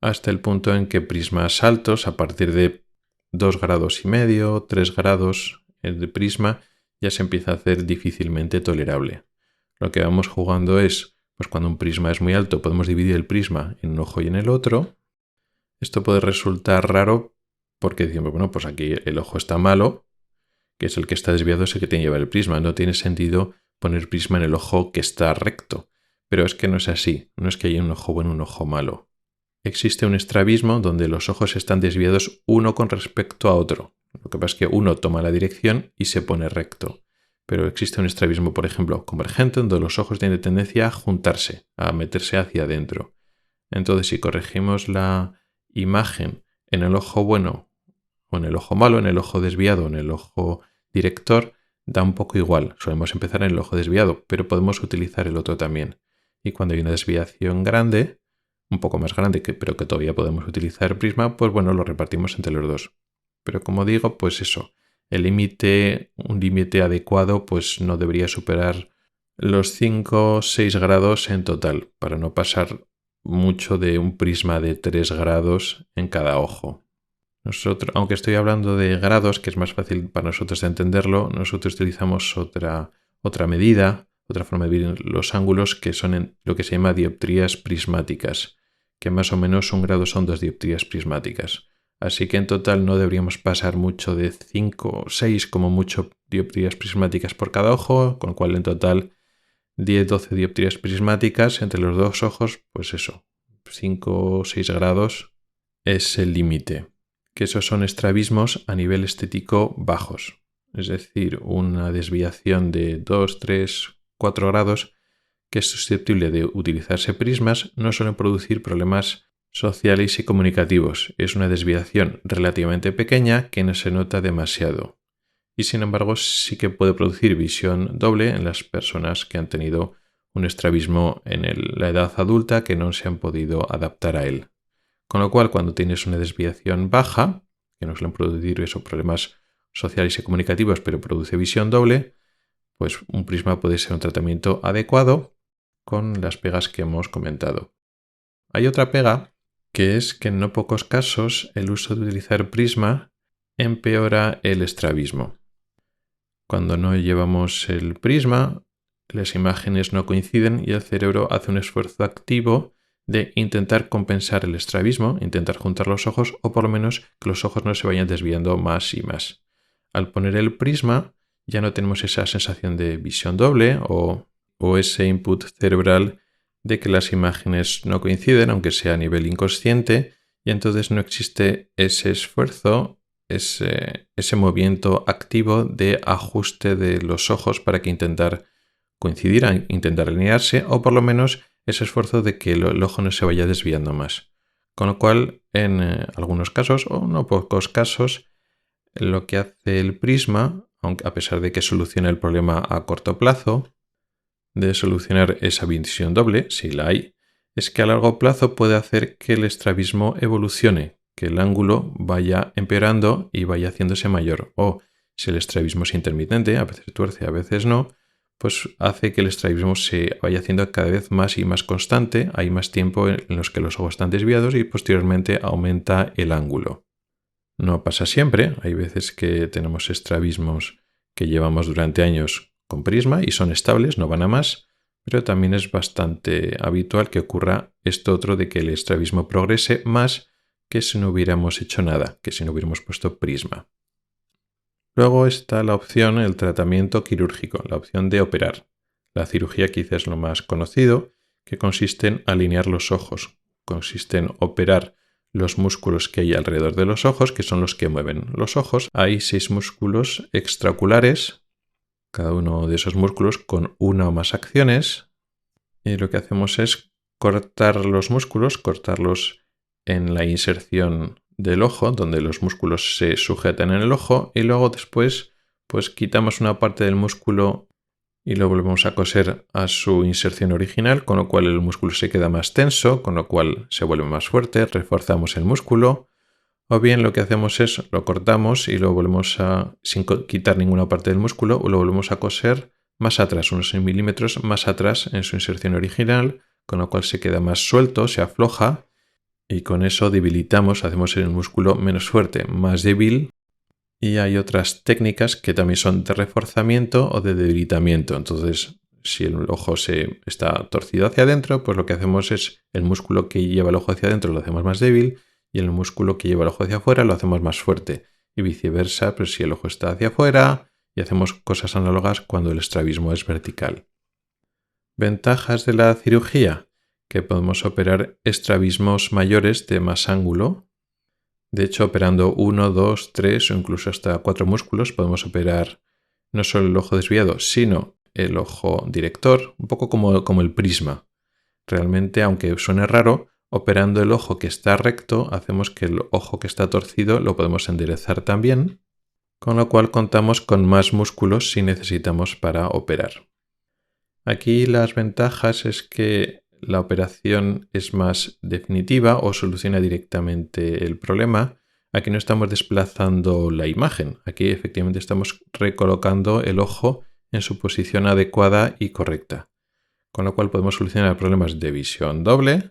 Hasta el punto en que prismas altos, a partir de 2,5 grados, 3 grados de prisma, ya se empieza a hacer difícilmente tolerable. Lo que vamos jugando es, pues cuando un prisma es muy alto, podemos dividir el prisma en un ojo y en el otro. Esto puede resultar raro porque decimos, bueno, pues aquí el ojo está malo, que es el que está desviado, es el que tiene que llevar el prisma. No tiene sentido poner prisma en el ojo que está recto. Pero es que no es así, no es que haya un ojo bueno y un ojo malo. Existe un estrabismo donde los ojos están desviados uno con respecto a otro. Lo que pasa es que uno toma la dirección y se pone recto. Pero existe un estrabismo, por ejemplo, convergente, donde los ojos tienen tendencia a juntarse, a meterse hacia adentro. Entonces, si corregimos la imagen en el ojo bueno o en el ojo malo, en el ojo desviado o en el ojo director, da un poco igual. Solemos empezar en el ojo desviado, pero podemos utilizar el otro también. Y cuando hay una desviación grande, un poco más grande, pero que todavía podemos utilizar el prisma, pues bueno, lo repartimos entre los dos. Pero como digo, pues eso, un límite adecuado, pues no debería superar los 5 o 6 grados en total, para no pasar mucho de un prisma de 3 grados en cada ojo. Aunque estoy hablando de grados, que es más fácil para nosotros de entenderlo, nosotros utilizamos otra medida, otra forma de medir los ángulos, que son en lo que se llama dioptrías prismáticas, que más o menos 1 grado son 2 dioptrías prismáticas. Así que en total no deberíamos pasar mucho de 5 o 6 como mucho dioptrías prismáticas por cada ojo, con lo cual en total 10-12 dioptrías prismáticas entre los dos ojos, pues eso, 5 o 6 grados es el límite. Que esos son estrabismos a nivel estético bajos, es decir, una desviación de 2, 3, 4 grados que es susceptible de utilizarse prismas, no suelen producir problemas sociales y comunicativos. Es una desviación relativamente pequeña que no se nota demasiado. Y sin embargo sí que puede producir visión doble en las personas que han tenido un estrabismo en la edad adulta que no se han podido adaptar a él. Con lo cual, cuando tienes una desviación baja, que no suelen producir esos problemas sociales y comunicativos, pero produce visión doble, pues un prisma puede ser un tratamiento adecuado con las pegas que hemos comentado. Hay otra pega, que es que en no pocos casos el uso de utilizar prisma empeora el estrabismo. Cuando no llevamos el prisma, las imágenes no coinciden y el cerebro hace un esfuerzo activo de intentar compensar el estrabismo, intentar juntar los ojos o por lo menos que los ojos no se vayan desviando más y más. Al poner el prisma ya no tenemos esa sensación de visión doble o ese input cerebral de que las imágenes no coinciden, aunque sea a nivel inconsciente, y entonces no existe ese esfuerzo, ese movimiento activo de ajuste de los ojos para que intentar coincidir, intentar alinearse o por lo menos ese esfuerzo de que el ojo no se vaya desviando más. Con lo cual, en algunos casos, o no pocos casos, lo que hace el prisma, aunque a pesar de que soluciona el problema a corto plazo, de solucionar esa visión doble, si la hay, es que a largo plazo puede hacer que el estrabismo evolucione, que el ángulo vaya empeorando y vaya haciéndose mayor. O si el estrabismo es intermitente, a veces tuerce, a veces no, pues hace que el estrabismo se vaya haciendo cada vez más y más constante, hay más tiempo en los que los ojos están desviados y posteriormente aumenta el ángulo. No pasa siempre, hay veces que tenemos estrabismos que llevamos durante años con prisma y son estables, no van a más, pero también es bastante habitual que ocurra esto otro de que el estrabismo progrese más que si no hubiéramos hecho nada, que si no hubiéramos puesto prisma. Luego está la opción, el tratamiento quirúrgico, la opción de operar. La cirugía quizás es lo más conocido, que consiste en alinear los ojos. Consiste en operar los músculos que hay alrededor de los ojos, que son los que mueven los ojos. Hay 6 músculos extraoculares, cada uno de esos músculos con una o más acciones. Y lo que hacemos es cortar los músculos, cortarlos en la inserción del ojo, donde los músculos se sujetan en el ojo, y luego después pues quitamos una parte del músculo y lo volvemos a coser a su inserción original, con lo cual el músculo se queda más tenso, con lo cual se vuelve más fuerte, reforzamos el músculo, o bien lo que hacemos es lo cortamos y lo volvemos a, sin quitar ninguna parte del músculo, lo volvemos a coser más atrás, unos 6 milímetros más atrás en su inserción original, con lo cual se queda más suelto, se afloja y con eso debilitamos, hacemos el músculo menos fuerte, más débil. Y hay otras técnicas que también son de reforzamiento o de debilitamiento. Entonces, si el ojo está torcido hacia adentro, pues lo que hacemos es el músculo que lleva el ojo hacia adentro lo hacemos más débil y el músculo que lleva el ojo hacia afuera lo hacemos más fuerte. Y viceversa, pues si el ojo está hacia afuera y hacemos cosas análogas cuando el estrabismo es vertical. Ventajas de la cirugía, que podemos operar estrabismos mayores de más ángulo. De hecho, operando 1, 2, 3 o incluso hasta 4 músculos podemos operar no solo el ojo desviado, sino el ojo director, un poco como el prisma. Realmente, aunque suene raro, operando el ojo que está recto, hacemos que el ojo que está torcido lo podemos enderezar también, con lo cual contamos con más músculos si necesitamos para operar. Aquí las ventajas es que la operación es más definitiva o soluciona directamente el problema. Aquí no estamos desplazando la imagen, aquí efectivamente estamos recolocando el ojo en su posición adecuada y correcta, con lo cual podemos solucionar problemas de visión doble,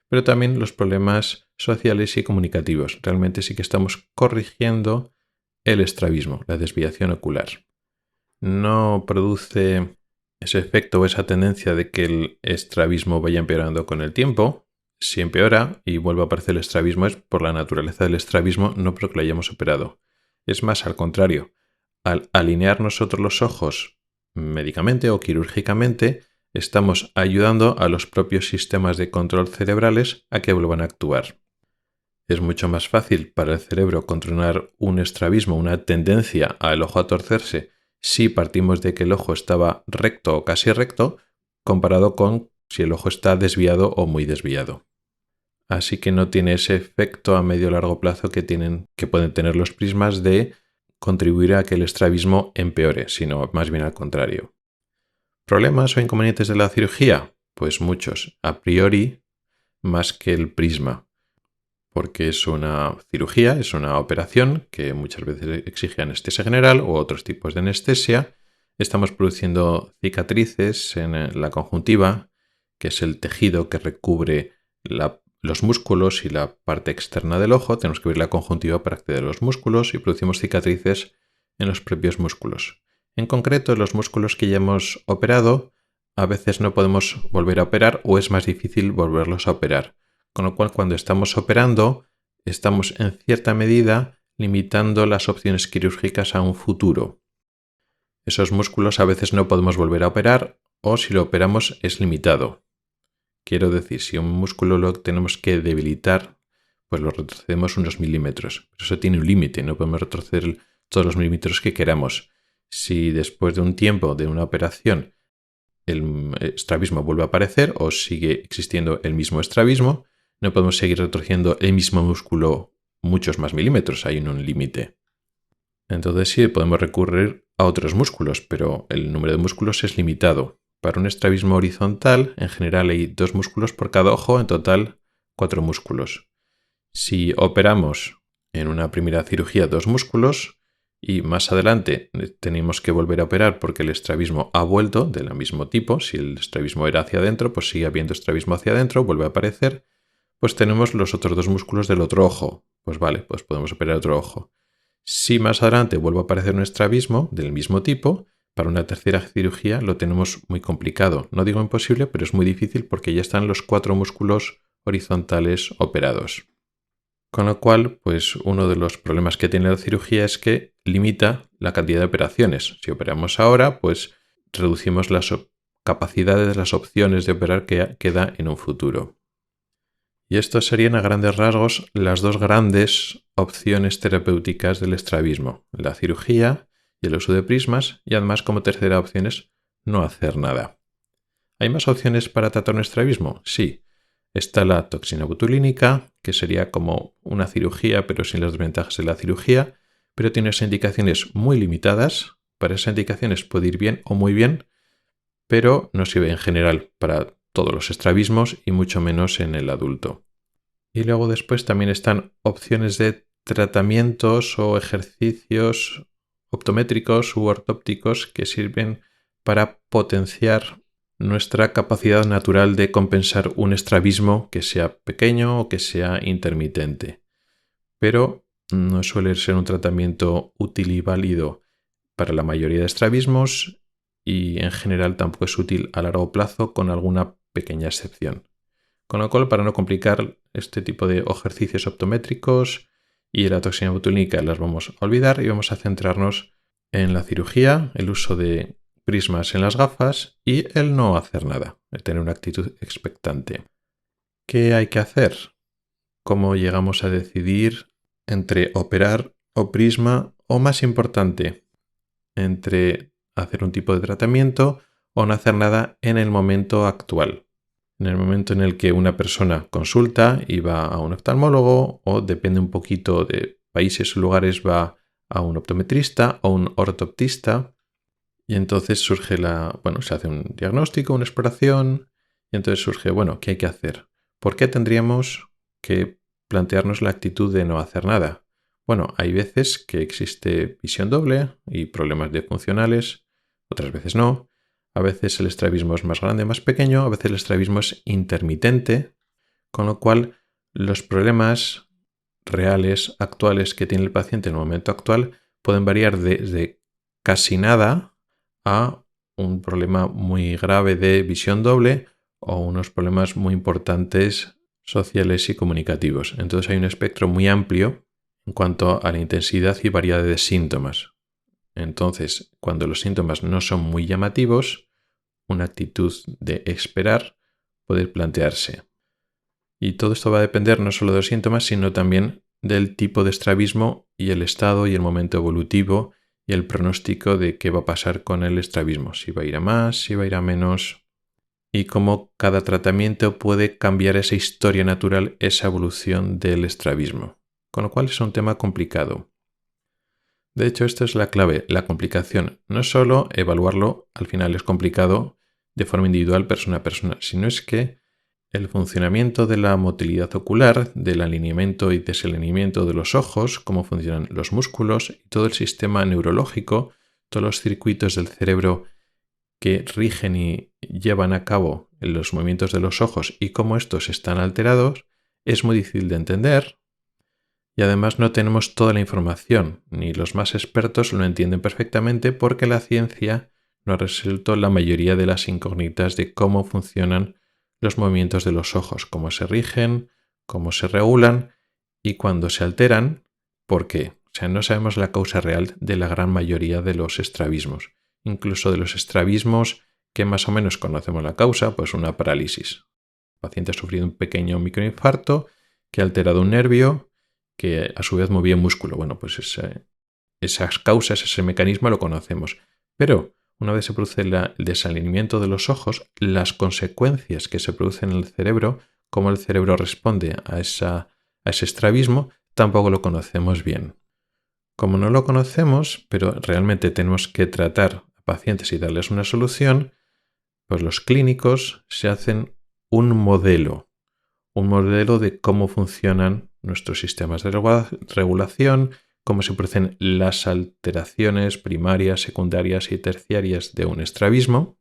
pero también los problemas sociales y comunicativos. Realmente sí que estamos corrigiendo el estrabismo, la desviación ocular. No produce ese efecto o esa tendencia de que el estrabismo vaya empeorando con el tiempo. Si empeora y vuelve a aparecer el estrabismo es por la naturaleza del estrabismo, no porque lo hayamos operado. Es más, al contrario, al alinear nosotros los ojos médicamente o quirúrgicamente, estamos ayudando a los propios sistemas de control cerebrales a que vuelvan a actuar. Es mucho más fácil para el cerebro controlar un estrabismo, una tendencia al ojo a torcerse, si partimos de que el ojo estaba recto o casi recto, comparado con si el ojo está desviado o muy desviado. Así que no tiene ese efecto a medio o largo plazo que pueden tener los prismas de contribuir a que el estrabismo empeore, sino más bien al contrario. ¿Problemas o inconvenientes de la cirugía? Pues muchos, a priori más que el prisma, porque es una cirugía, es una operación que muchas veces exige anestesia general u otros tipos de anestesia. Estamos produciendo cicatrices en la conjuntiva, que es el tejido que recubre los músculos y la parte externa del ojo. Tenemos que abrir la conjuntiva para acceder a los músculos y producimos cicatrices en los propios músculos. En concreto, los músculos que ya hemos operado, a veces no podemos volver a operar o es más difícil volverlos a operar. Con lo cual, cuando estamos operando, estamos en cierta medida limitando las opciones quirúrgicas a un futuro. Esos músculos a veces no podemos volver a operar o si lo operamos es limitado. Quiero decir, si un músculo lo tenemos que debilitar, pues lo retrocedemos unos milímetros. Pero eso tiene un límite, no podemos retroceder todos los milímetros que queramos. Si después de un tiempo de una operación el estrabismo vuelve a aparecer o sigue existiendo el mismo estrabismo, no podemos seguir retorciendo el mismo músculo muchos más milímetros, hay un límite. Entonces sí, podemos recurrir a otros músculos, pero el número de músculos es limitado. Para un estrabismo horizontal, en general hay 2 músculos por cada ojo, en total 4 músculos. Si operamos en una primera cirugía 2 músculos y más adelante tenemos que volver a operar porque el estrabismo ha vuelto del mismo tipo, si el estrabismo era hacia adentro, pues sigue habiendo estrabismo hacia adentro, vuelve a aparecer, pues tenemos los otros 2 músculos del otro ojo. Pues vale, pues podemos operar otro ojo. Si más adelante vuelve a aparecer un estrabismo del mismo tipo, para una tercera cirugía lo tenemos muy complicado. No digo imposible, pero es muy difícil porque ya están los 4 músculos horizontales operados. Con lo cual, pues uno de los problemas que tiene la cirugía es que limita la cantidad de operaciones. Si operamos ahora, pues reducimos las capacidades, las opciones de operar que queda en un futuro. Y estos serían a grandes rasgos las dos grandes opciones terapéuticas del estrabismo, la cirugía y el uso de prismas, y además como tercera opción es no hacer nada. ¿Hay más opciones para tratar un estrabismo? Sí. Está la toxina botulínica, que sería como una cirugía, pero sin las desventajas de la cirugía, pero tiene unas indicaciones muy limitadas. Para esas indicaciones puede ir bien o muy bien, pero no sirve en general para todos los estrabismos y mucho menos en el adulto. Y luego después también están opciones de tratamientos o ejercicios optométricos u ortópticos que sirven para potenciar nuestra capacidad natural de compensar un estrabismo que sea pequeño o que sea intermitente. Pero no suele ser un tratamiento útil y válido para la mayoría de estrabismos y en general tampoco es útil a largo plazo, con alguna pequeña excepción. Con lo cual, para no complicar este tipo de ejercicios optométricos y la toxina botulínica las vamos a olvidar y vamos a centrarnos en la cirugía, el uso de prismas en las gafas y el no hacer nada, el tener una actitud expectante. ¿Qué hay que hacer? ¿Cómo llegamos a decidir entre operar o prisma o, más importante, entre hacer un tipo de tratamiento o no hacer nada en el momento actual? En el momento en el que una persona consulta y va a un oftalmólogo, o depende un poquito de países o lugares, va a un optometrista o un ortoptista, y entonces surge se hace un diagnóstico, una exploración, y entonces surge, ¿qué hay que hacer? ¿Por qué tendríamos que plantearnos la actitud de no hacer nada? Hay veces que existe visión doble y problemas funcionales, otras veces no. A veces el estrabismo es más grande, más pequeño, a veces el estrabismo es intermitente, con lo cual los problemas reales, actuales que tiene el paciente en el momento actual pueden variar desde casi nada a un problema muy grave de visión doble o unos problemas muy importantes sociales y comunicativos. Entonces hay un espectro muy amplio en cuanto a la intensidad y variedad de síntomas. Entonces, cuando los síntomas no son muy llamativos, una actitud de esperar puede plantearse. Y todo esto va a depender no solo de los síntomas, sino también del tipo de estrabismo y el estado y el momento evolutivo y el pronóstico de qué va a pasar con el estrabismo, si va a ir a más, si va a ir a menos, y cómo cada tratamiento puede cambiar esa historia natural, esa evolución del estrabismo. Con lo cual es un tema complicado. De hecho, esto es la clave, la complicación. No es solo evaluarlo, al final es complicado de forma individual, persona a persona, sino es que el funcionamiento de la motilidad ocular, del alineamiento y desalineamiento de los ojos, cómo funcionan los músculos y todo el sistema neurológico, todos los circuitos del cerebro que rigen y llevan a cabo los movimientos de los ojos y cómo estos están alterados, es muy difícil de entender. Y además no tenemos toda la información, ni los más expertos lo entienden perfectamente porque la ciencia no ha resuelto la mayoría de las incógnitas de cómo funcionan los movimientos de los ojos, cómo se rigen, cómo se regulan y cuando se alteran, ¿por qué? No sabemos la causa real de la gran mayoría de los estrabismos, incluso de los estrabismos que más o menos conocemos la causa, pues una parálisis. El paciente ha sufrido un pequeño microinfarto que ha alterado un nervio que a su vez movía un músculo. Esas causas, ese mecanismo lo conocemos. Pero una vez se produce el desalineamiento de los ojos, las consecuencias que se producen en el cerebro, cómo el cerebro responde a ese estrabismo, tampoco lo conocemos bien. Como no lo conocemos, pero realmente tenemos que tratar a pacientes y darles una solución, pues los clínicos se hacen un modelo de cómo funcionan nuestros sistemas de regulación, cómo se producen las alteraciones primarias, secundarias y terciarias de un estrabismo,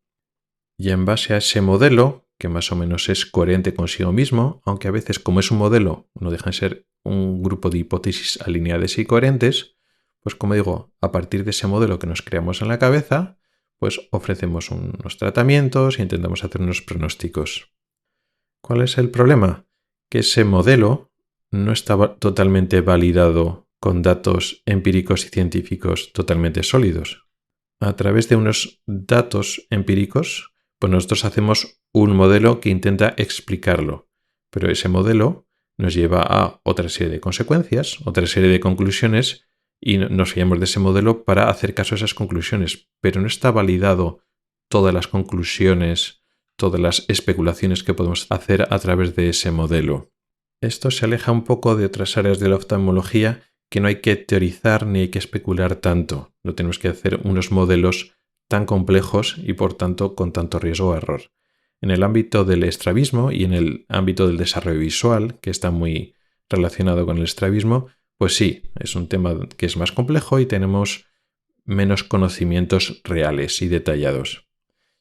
y en base a ese modelo, que más o menos es coherente consigo mismo, aunque a veces como es un modelo no dejan de ser un grupo de hipótesis alineadas y coherentes, pues como digo, a partir de ese modelo que nos creamos en la cabeza, pues ofrecemos unos tratamientos e intentamos hacer unos pronósticos. ¿Cuál es el problema? Que ese modelo no está totalmente validado con datos empíricos y científicos totalmente sólidos. A través de unos datos empíricos, pues nosotros hacemos un modelo que intenta explicarlo, pero ese modelo nos lleva a otra serie de consecuencias, otra serie de conclusiones, y nos fiamos de ese modelo para hacer caso a esas conclusiones, pero no está validado todas las conclusiones, todas las especulaciones que podemos hacer a través de ese modelo. Esto se aleja un poco de otras áreas de la oftalmología, que no hay que teorizar ni hay que especular tanto. No tenemos que hacer unos modelos tan complejos y por tanto con tanto riesgo de error. En el ámbito del estrabismo y en el ámbito del desarrollo visual, que está muy relacionado con el estrabismo, pues sí, es un tema que es más complejo y tenemos menos conocimientos reales y detallados.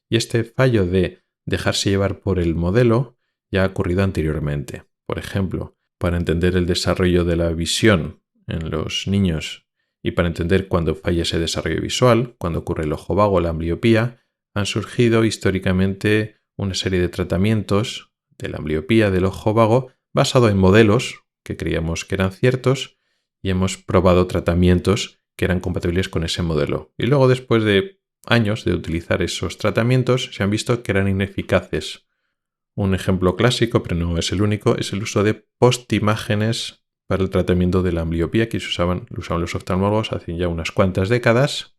Y este fallo de dejarse llevar por el modelo ya ha ocurrido anteriormente. Por ejemplo, para entender el desarrollo de la visión en los niños y para entender cuándo falla ese desarrollo visual, cuando ocurre el ojo vago o la ambliopía, han surgido históricamente una serie de tratamientos de la ambliopía, del ojo vago, basado en modelos que creíamos que eran ciertos y hemos probado tratamientos que eran compatibles con ese modelo. Y luego, después de años de utilizar esos tratamientos, se han visto que eran ineficaces. Un ejemplo clásico, pero no es el único, es el uso de postimágenes para el tratamiento de la ambliopía que lo usaban los oftalmólogos hace ya unas cuantas décadas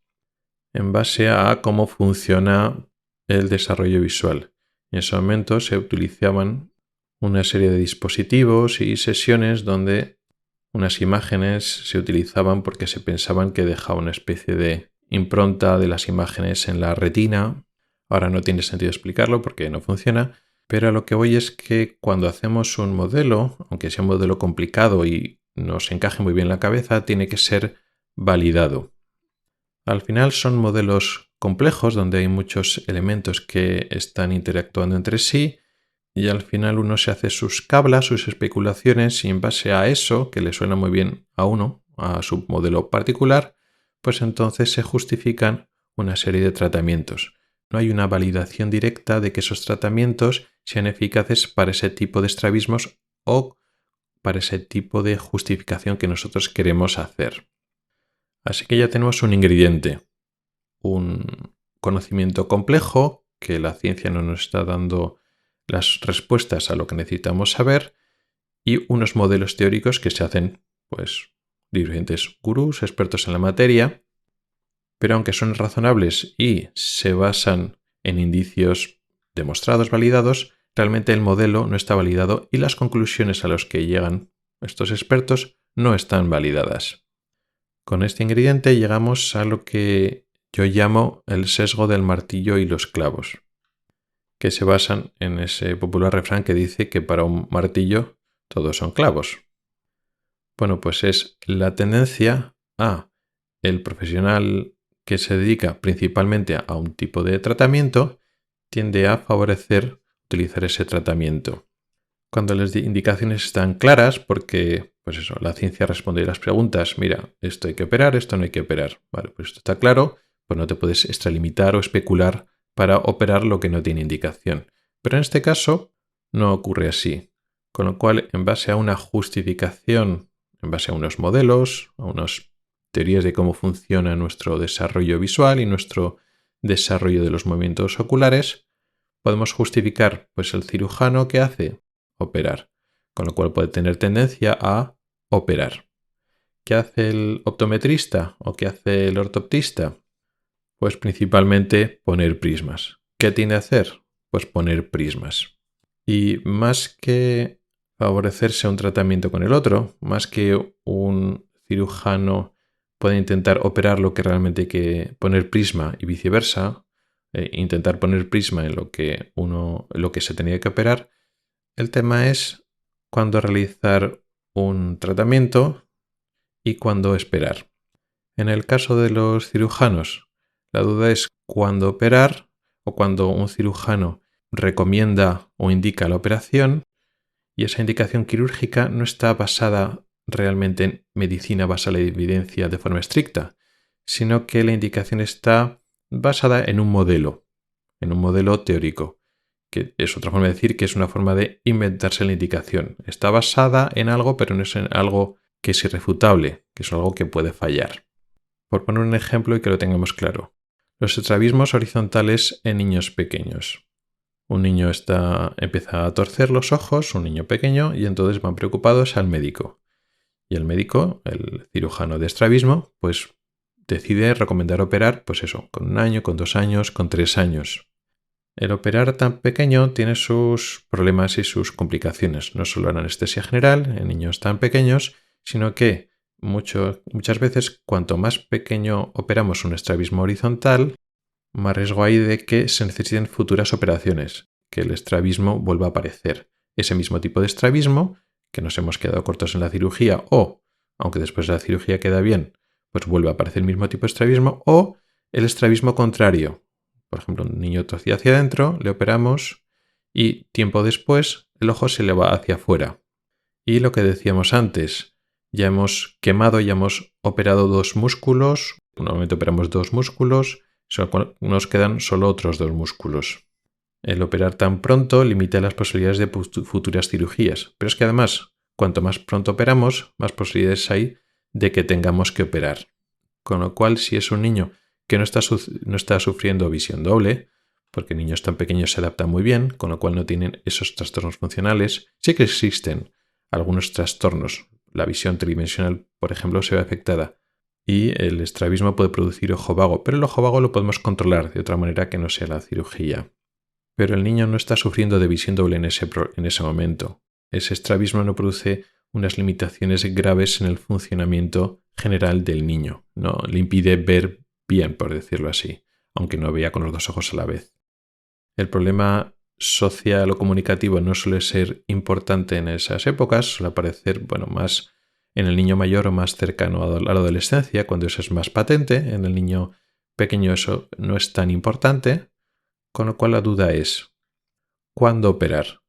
en base a cómo funciona el desarrollo visual. En ese momento se utilizaban una serie de dispositivos y sesiones donde unas imágenes se utilizaban porque se pensaban que dejaba una especie de impronta de las imágenes en la retina. Ahora no tiene sentido explicarlo porque no funciona, pero a lo que voy es que cuando hacemos un modelo, aunque sea un modelo complicado y nos encaje muy bien en la cabeza, tiene que ser validado. Al final son modelos complejos donde hay muchos elementos que están interactuando entre sí y al final uno se hace sus cablas, sus especulaciones y en base a eso, que le suena muy bien a uno, a su modelo particular, pues entonces se justifican una serie de tratamientos. No hay una validación directa de que esos tratamientos sean eficaces para ese tipo de estrabismos o para ese tipo de justificación que nosotros queremos hacer. Así que ya tenemos un ingrediente, un conocimiento complejo que la ciencia no nos está dando las respuestas a lo que necesitamos saber y unos modelos teóricos que se hacen, pues, diferentes gurús, expertos en la materia, pero aunque son razonables y se basan en indicios demostrados, validados, realmente el modelo no está validado y las conclusiones a las que llegan estos expertos no están validadas. Con este ingrediente llegamos a lo que yo llamo el sesgo del martillo y los clavos, que se basan en ese popular refrán que dice que para un martillo todos son clavos. Bueno, pues es la tendencia a el profesional que se dedica principalmente a un tipo de tratamiento tiende a favorecer utilizar ese tratamiento. Cuando las indicaciones están claras, porque pues eso, la ciencia responde a las preguntas, mira, esto hay que operar, esto no hay que operar. Vale, pues esto está claro, pues no te puedes extralimitar o especular para operar lo que no tiene indicación. Pero en este caso no ocurre así. Con lo cual, en base a una justificación, en base a unos modelos, a unas teorías de cómo funciona nuestro desarrollo visual y nuestro desarrollo de los movimientos oculares, podemos justificar pues el cirujano que hace operar, con lo cual puede tener tendencia a operar. ¿Qué hace el optometrista o qué hace el ortoptista? Pues principalmente poner prismas. ¿Qué tiene que hacer? Pues poner prismas. Y más que favorecerse a un tratamiento con el otro, más que un cirujano puede intentar operar lo que realmente hay que poner prisma y viceversa, intentar poner prisma en lo que se tenía que operar, el tema es cuándo realizar un tratamiento y cuándo esperar. En el caso de los cirujanos, la duda es cuándo operar o cuando un cirujano recomienda o indica la operación y esa indicación quirúrgica no está basada realmente en medicina basada en la evidencia de forma estricta, sino que la indicación está basada en un modelo teórico, que es otra forma de decir que es una forma de inventarse la indicación. Está basada en algo, pero no es en algo que es irrefutable, que es algo que puede fallar. Por poner un ejemplo y que lo tengamos claro. Los estrabismos horizontales en niños pequeños. Un niño empieza a torcer los ojos, un niño pequeño, y entonces van preocupados al médico. Y el médico, el cirujano de estrabismo, pues decide recomendar operar, pues eso, con 1 año, con 2 años, con 3 años. El operar tan pequeño tiene sus problemas y sus complicaciones, no solo en anestesia general, en niños tan pequeños, sino que muchas veces cuanto más pequeño operamos un estrabismo horizontal, más riesgo hay de que se necesiten futuras operaciones, que el estrabismo vuelva a aparecer. Ese mismo tipo de estrabismo, que nos hemos quedado cortos en la cirugía, o, aunque después de la cirugía queda bien, pues vuelve a aparecer el mismo tipo de estrabismo, o el estrabismo contrario. Por ejemplo, un niño torcido hacia adentro, le operamos y tiempo después el ojo se le va hacia afuera. Y lo que decíamos antes, ya hemos quemado, ya hemos operado 2 músculos, normalmente operamos 2 músculos, nos quedan solo otros 2 músculos. El operar tan pronto limita las posibilidades de futuras cirugías, pero es que además, cuanto más pronto operamos, más posibilidades hay de que tengamos que operar. Con lo cual, si es un niño que no está sufriendo visión doble, porque niños tan pequeños se adaptan muy bien, con lo cual no tienen esos trastornos funcionales, sí que existen algunos trastornos. La visión tridimensional, por ejemplo, se ve afectada y el estrabismo puede producir ojo vago, pero el ojo vago lo podemos controlar de otra manera que no sea la cirugía. Pero el niño no está sufriendo de visión doble en ese momento. Ese estrabismo no produce unas limitaciones graves en el funcionamiento general del niño. No le impide ver bien, por decirlo así, aunque no vea con los 2 ojos a la vez. El problema social o comunicativo no suele ser importante en esas épocas, suele aparecer más en el niño mayor o más cercano a la adolescencia, cuando eso es más patente. En el niño pequeño eso no es tan importante, con lo cual la duda es ¿cuándo operar?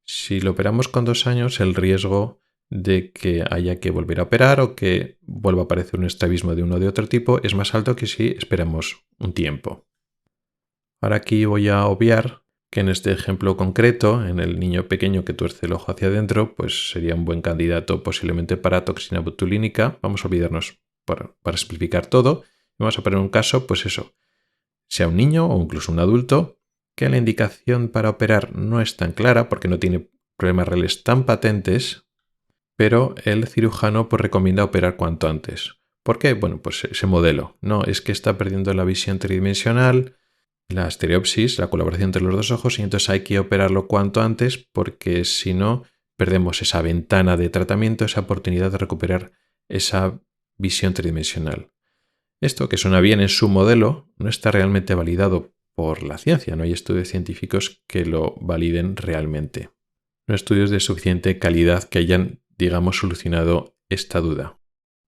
Si lo operamos con 2 años, el riesgo de que haya que volver a operar o que vuelva a aparecer un estrabismo de uno o de otro tipo es más alto que si esperamos un tiempo. Ahora aquí voy a obviar que en este ejemplo concreto, en el niño pequeño que tuerce el ojo hacia adentro, pues sería un buen candidato posiblemente para toxina botulínica. Vamos a olvidarnos para explicar todo. Vamos a poner un caso, pues eso, sea un niño o incluso un adulto, que la indicación para operar no es tan clara porque no tiene problemas reales tan patentes, pero el cirujano pues recomienda operar cuanto antes. ¿Por qué? Bueno, pues ese modelo. No, es que está perdiendo la visión tridimensional, la estereopsis, la colaboración entre los 2 ojos, y entonces hay que operarlo cuanto antes porque si no perdemos esa ventana de tratamiento, esa oportunidad de recuperar esa visión tridimensional. Esto, que suena bien en su modelo, no está realmente validado por la ciencia. No hay estudios científicos que lo validen realmente. No hay estudios de suficiente calidad que hayan, solucionado esta duda.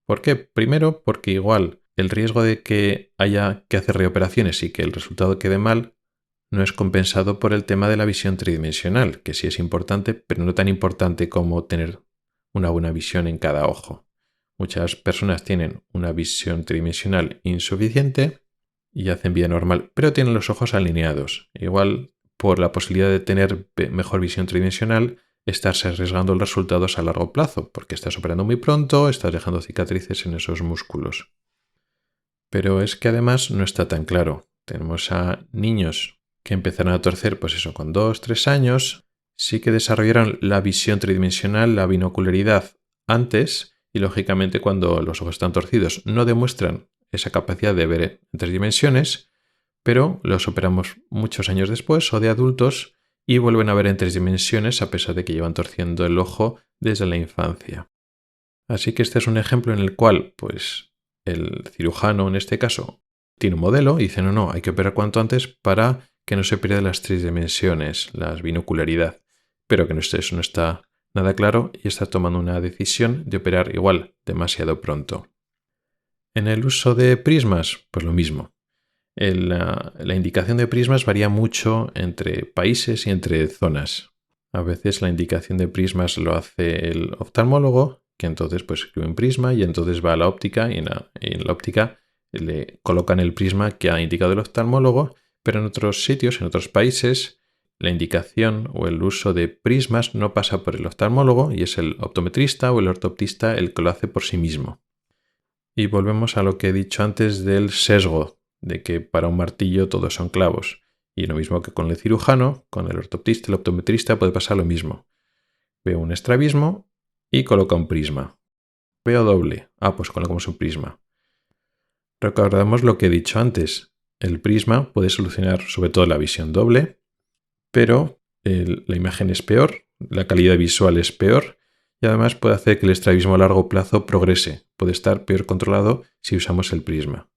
¿Por qué? Primero, porque igual el riesgo de que haya que hacer reoperaciones y que el resultado quede mal no es compensado por el tema de la visión tridimensional, que sí es importante, pero no tan importante como tener una buena visión en cada ojo. Muchas personas tienen una visión tridimensional insuficiente y hacen vida normal, pero tienen los ojos alineados. Igual, por la posibilidad de tener mejor visión tridimensional, estarse arriesgando los resultados a largo plazo, porque estás operando muy pronto, estás dejando cicatrices en esos músculos. Pero es que además no está tan claro. Tenemos a niños que empezaron a torcer, pues eso, con 2-3 años, sí que desarrollaron la visión tridimensional, la binocularidad antes, y lógicamente cuando los ojos están torcidos no demuestran esa capacidad de ver en 3 dimensiones, pero los operamos muchos años después o de adultos y vuelven a ver en 3 dimensiones a pesar de que llevan torciendo el ojo desde la infancia. Así que este es un ejemplo en el cual, pues, el cirujano en este caso tiene un modelo y dice no, hay que operar cuanto antes para que no se pierdan las 3 dimensiones, la binocularidad, pero que eso no está nada claro y está tomando una decisión de operar igual demasiado pronto. En el uso de prismas, pues lo mismo. La indicación de prismas varía mucho entre países y entre zonas. A veces la indicación de prismas lo hace el oftalmólogo, que entonces pues escribe un prisma y entonces va a la óptica y en la óptica le colocan el prisma que ha indicado el oftalmólogo, pero en otros sitios, en otros países, la indicación o el uso de prismas no pasa por el oftalmólogo y es el optometrista o el ortoptista el que lo hace por sí mismo. Y volvemos a lo que he dicho antes del sesgo, de que para un martillo todos son clavos. Y lo mismo que con el cirujano, con el ortoptista, el optometrista puede pasar lo mismo. Veo un estrabismo y coloca un prisma. Veo doble. Pues colocamos un prisma. Recordamos lo que he dicho antes. El prisma puede solucionar sobre todo la visión doble, pero la imagen es peor, la calidad visual es peor y además puede hacer que el estrabismo a largo plazo progrese. Puede estar peor controlado si usamos el prisma.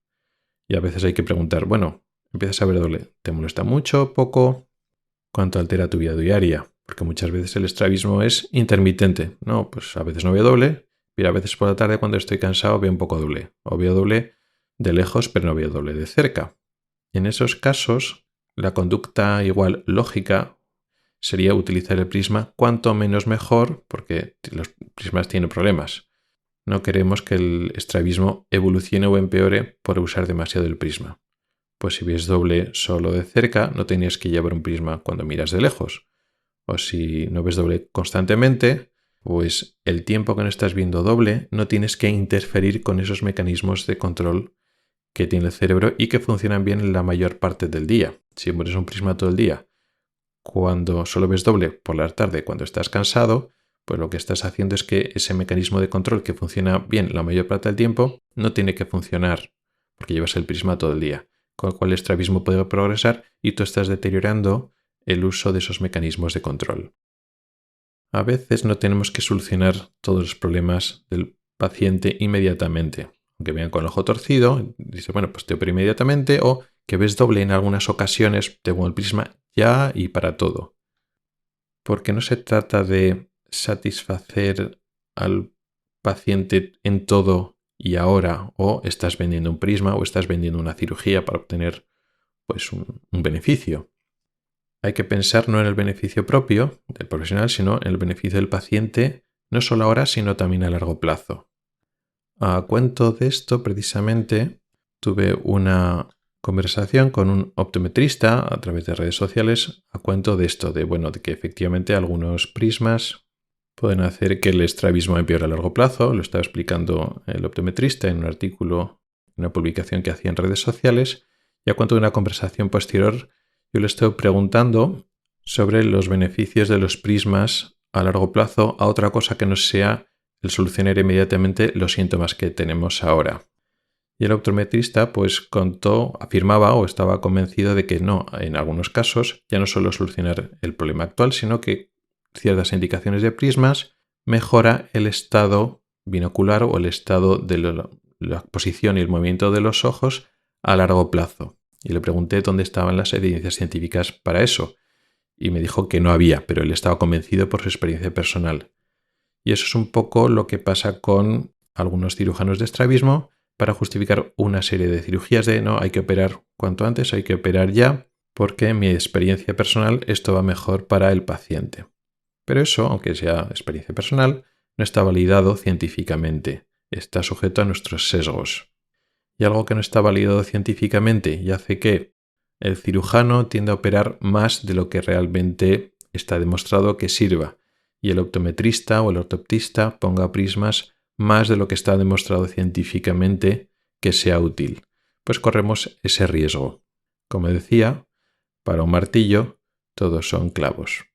Y a veces hay que preguntar, empiezas a ver doble, ¿te molesta mucho, poco? ¿Cuánto altera tu vida diaria? Porque muchas veces el estrabismo es intermitente. No, pues a veces no veo doble, pero a veces por la tarde cuando estoy cansado veo un poco doble. O veo doble de lejos, pero no veo doble de cerca. En esos casos, la conducta igual lógica sería utilizar el prisma cuanto menos mejor, porque los prismas tienen problemas. No queremos que el estrabismo evolucione o empeore por usar demasiado el prisma. Pues si ves doble solo de cerca, no tienes que llevar un prisma cuando miras de lejos. O si no ves doble constantemente, pues el tiempo que no estás viendo doble no tienes que interferir con esos mecanismos de control que tiene el cerebro y que funcionan bien en la mayor parte del día. Si pones un prisma todo el día, cuando solo ves doble por la tarde cuando estás cansado, pues lo que estás haciendo es que ese mecanismo de control que funciona bien la mayor parte del tiempo no tiene que funcionar porque llevas el prisma todo el día, con lo cual el estrabismo puede progresar y tú estás deteriorando el uso de esos mecanismos de control. A veces no tenemos que solucionar todos los problemas del paciente inmediatamente. Aunque vean con el ojo torcido, dice, pues te opero inmediatamente, o que ves doble en algunas ocasiones, te pongo el prisma ya y para todo. Porque no se trata de satisfacer al paciente en todo y ahora, o estás vendiendo un prisma o estás vendiendo una cirugía para obtener un beneficio. Hay que pensar no en el beneficio propio del profesional, sino en el beneficio del paciente, no solo ahora, sino también a largo plazo. A cuento de esto, precisamente, tuve una conversación con un optometrista a través de redes sociales a cuento de esto, de que efectivamente algunos prismas pueden hacer que el estrabismo empeore a largo plazo. Lo estaba explicando el optometrista en un artículo, una publicación que hacía en redes sociales, y a cuento de una conversación posterior yo le estoy preguntando sobre los beneficios de los prismas a largo plazo a otra cosa que no sea el solucionar inmediatamente los síntomas que tenemos ahora. Y el optometrista afirmaba o estaba convencido de que no, en algunos casos ya no solo solucionar el problema actual, sino que ciertas indicaciones de prismas mejora el estado binocular o el estado de la posición y el movimiento de los ojos a largo plazo. Y le pregunté dónde estaban las evidencias científicas para eso. Y me dijo que no había, pero él estaba convencido por su experiencia personal. Y eso es un poco lo que pasa con algunos cirujanos de estrabismo para justificar una serie de cirugías de no, hay que operar cuanto antes, hay que operar ya, porque en mi experiencia personal esto va mejor para el paciente. Pero eso, aunque sea experiencia personal, no está validado científicamente, está sujeto a nuestros sesgos. Y algo que no está validado científicamente y hace que el cirujano tienda a operar más de lo que realmente está demostrado que sirva, y el optometrista o el ortoptista ponga prismas más de lo que está demostrado científicamente que sea útil. Pues corremos ese riesgo. Como decía, para un martillo todos son clavos.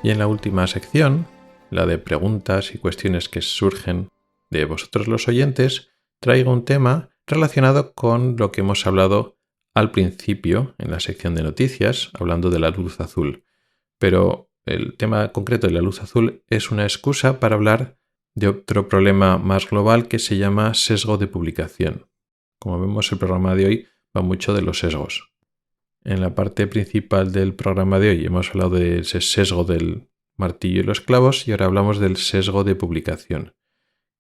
Y en la última sección, la de preguntas y cuestiones que surgen de vosotros los oyentes, traigo un tema relacionado con lo que hemos hablado al principio en la sección de noticias, hablando de la luz azul. Pero el tema concreto de la luz azul es una excusa para hablar de otro problema más global que se llama sesgo de publicación. Como vemos, el programa de hoy va mucho de los sesgos. En la parte principal del programa de hoy hemos hablado de ese sesgo del martillo y los clavos y ahora hablamos del sesgo de publicación,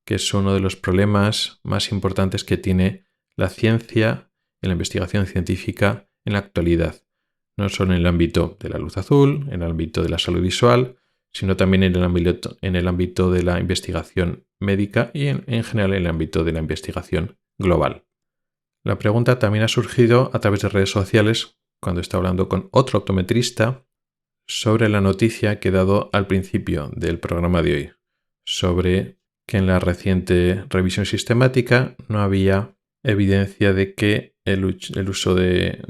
que es uno de los problemas más importantes que tiene la ciencia en la investigación científica en la actualidad, no solo en el ámbito de la luz azul, en el ámbito de la salud visual, sino también en el ámbito de la investigación médica y en general en el ámbito de la investigación global. La pregunta también ha surgido a través de redes sociales cuando estaba hablando con otro optometrista sobre la noticia que he dado al principio del programa de hoy, sobre que en la reciente revisión sistemática no había evidencia de que el uso de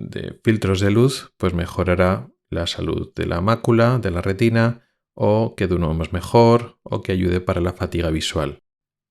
filtros de luz pues mejorará la salud de la mácula, de la retina, o que durmamos mejor, o que ayude para la fatiga visual.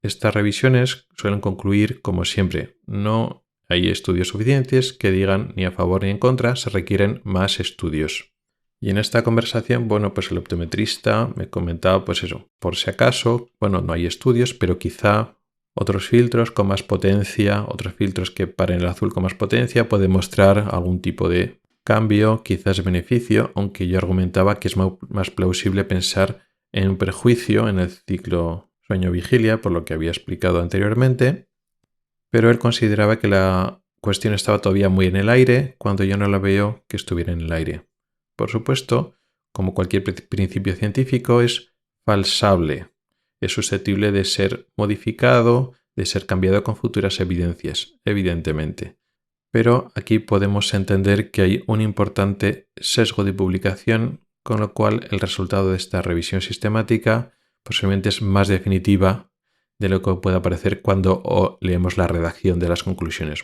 Estas revisiones suelen concluir, como siempre, no hay estudios suficientes que digan ni a favor ni en contra, se requieren más estudios. Y en esta conversación, pues el optometrista me comentaba, pues eso, por si acaso, no hay estudios, pero quizá otros filtros con más potencia, otros filtros que paren el azul con más potencia, pueden mostrar algún tipo de cambio, quizás beneficio, aunque yo argumentaba que es más plausible pensar en un prejuicio en el ciclo sueño-vigilia, por lo que había explicado anteriormente, pero él consideraba que la cuestión estaba todavía muy en el aire cuando yo no la veo que estuviera en el aire. Por supuesto, como cualquier principio científico, es falsable, es susceptible de ser modificado, de ser cambiado con futuras evidencias, evidentemente. Pero aquí podemos entender que hay un importante sesgo de publicación, con lo cual el resultado de esta revisión sistemática posiblemente es más definitiva de lo que pueda parecer cuando leemos la redacción de las conclusiones.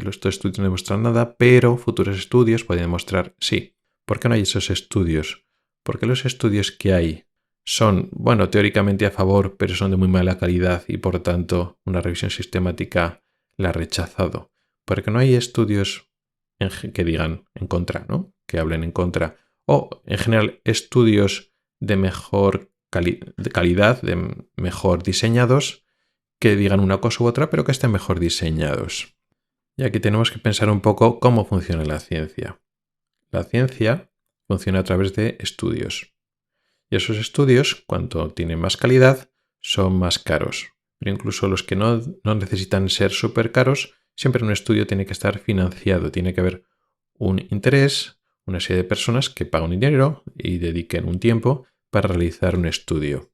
Estos estudios no demuestran nada, pero futuros estudios pueden demostrar sí. ¿Por qué no hay esos estudios? Porque los estudios que hay son, teóricamente a favor, pero son de muy mala calidad y por tanto una revisión sistemática la ha rechazado. Porque no hay estudios que digan en contra, ¿no? Que hablen en contra. O en general estudios de mejor calidad, de mejor diseñados, que digan una cosa u otra, pero que estén mejor diseñados. Y aquí tenemos que pensar un poco cómo funciona la ciencia. La ciencia funciona a través de estudios. Y esos estudios, cuanto tienen más calidad, son más caros. Pero incluso los que no necesitan ser súper caros, siempre un estudio tiene que estar financiado. Tiene que haber un interés, una serie de personas que pagan dinero y dediquen un tiempo para realizar un estudio.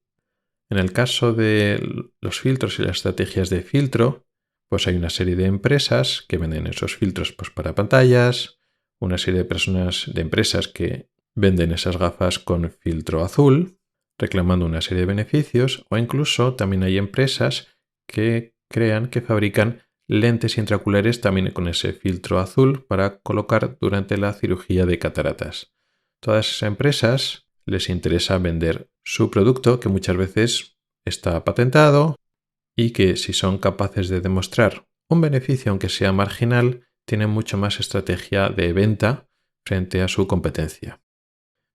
En el caso de los filtros y las estrategias de filtro, pues hay una serie de empresas que venden esos filtros para pantallas, una serie de empresas que venden esas gafas con filtro azul, reclamando una serie de beneficios, o incluso también hay empresas que fabrican lentes intraoculares también con ese filtro azul para colocar durante la cirugía de cataratas. Todas esas empresas les interesa vender su producto, que muchas veces está patentado y que si son capaces de demostrar un beneficio aunque sea marginal, tienen mucho más estrategia de venta frente a su competencia.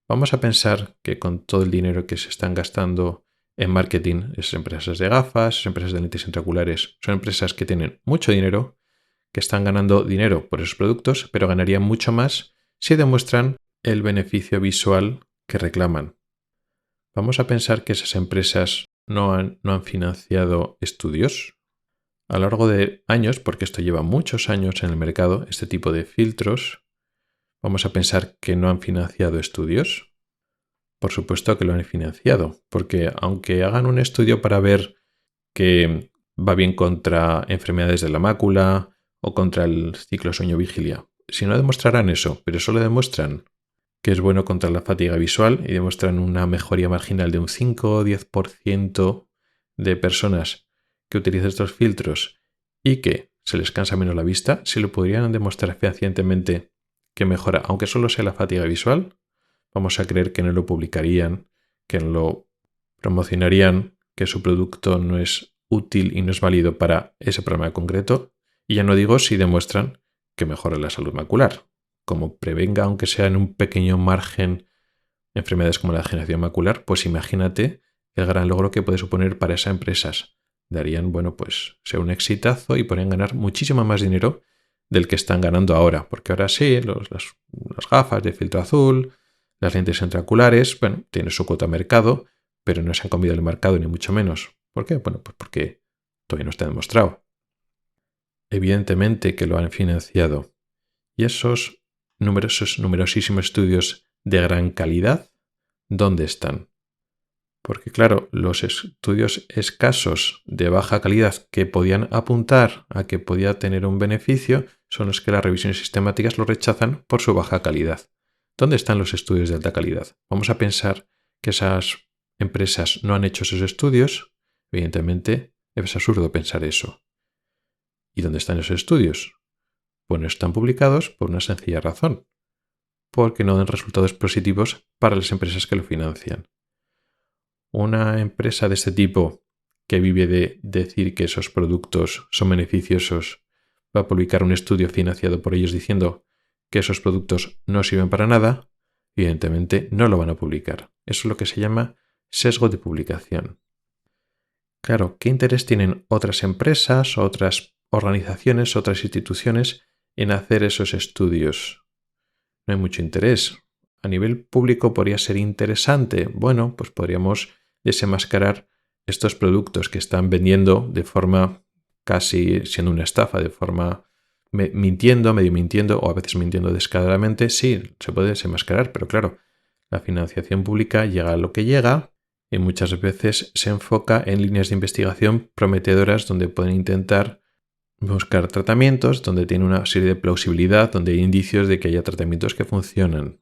Vamos a pensar que con todo el dinero que se están gastando en marketing, esas empresas de gafas, esas empresas de lentes intraoculares, son empresas que tienen mucho dinero, que están ganando dinero por esos productos, pero ganarían mucho más si demuestran el beneficio visual que reclaman. Vamos a pensar que esas empresas no han financiado estudios. A lo largo de años, porque esto lleva muchos años en el mercado, este tipo de filtros, vamos a pensar que no han financiado estudios. Por supuesto que lo han financiado, porque aunque hagan un estudio para ver que va bien contra enfermedades de la mácula o contra el ciclo sueño-vigilia, si no demostrarán eso, pero solo demuestran que es bueno contra la fatiga visual y demuestran una mejoría marginal de un 5 o 10% de personas que utilizan estos filtros y que se les cansa menos la vista, si lo podrían demostrar fehacientemente que mejora, aunque solo sea la fatiga visual, vamos a creer que no lo publicarían, que no lo promocionarían, que su producto no es útil y no es válido para ese problema concreto. Y ya no digo si demuestran que mejora la salud macular, como prevenga, aunque sea en un pequeño margen, enfermedades como la degeneración macular, pues imagínate el gran logro que puede suponer para esas empresas. Darían, sea un exitazo y podrían ganar muchísimo más dinero del que están ganando ahora, porque ahora sí, las gafas de filtro azul, las lentes intraoculares, bueno, tienen su cuota de mercado, pero no se han comido el mercado ni mucho menos. ¿Por qué? Bueno, pues porque todavía no está demostrado. Evidentemente que lo han financiado. Y esos numerosísimos estudios de gran calidad, ¿dónde están? Porque claro, los estudios escasos de baja calidad que podían apuntar a que podía tener un beneficio son los que las revisiones sistemáticas lo rechazan por su baja calidad. ¿Dónde están los estudios de alta calidad? Vamos a pensar que esas empresas no han hecho esos estudios. Evidentemente, es absurdo pensar eso. ¿Y dónde están esos estudios? Pues no están publicados por una sencilla razón. Porque no dan resultados positivos para las empresas que lo financian. Una empresa de este tipo que vive de decir que esos productos son beneficiosos va a publicar un estudio financiado por ellos diciendo que esos productos no sirven para nada, evidentemente no lo van a publicar. Eso es lo que se llama sesgo de publicación. Claro, ¿qué interés tienen otras empresas, otras organizaciones, otras instituciones en hacer esos estudios? No hay mucho interés. A nivel público podría ser interesante. Bueno, pues podríamos desenmascarar estos productos que están vendiendo de forma casi siendo una estafa, de forma mintiendo, medio mintiendo o a veces mintiendo descaradamente. Sí, se puede desenmascarar, pero claro, la financiación pública llega a lo que llega y muchas veces se enfoca en líneas de investigación prometedoras donde pueden intentar buscar tratamientos, donde tiene una serie de plausibilidad, donde hay indicios de que haya tratamientos que funcionan.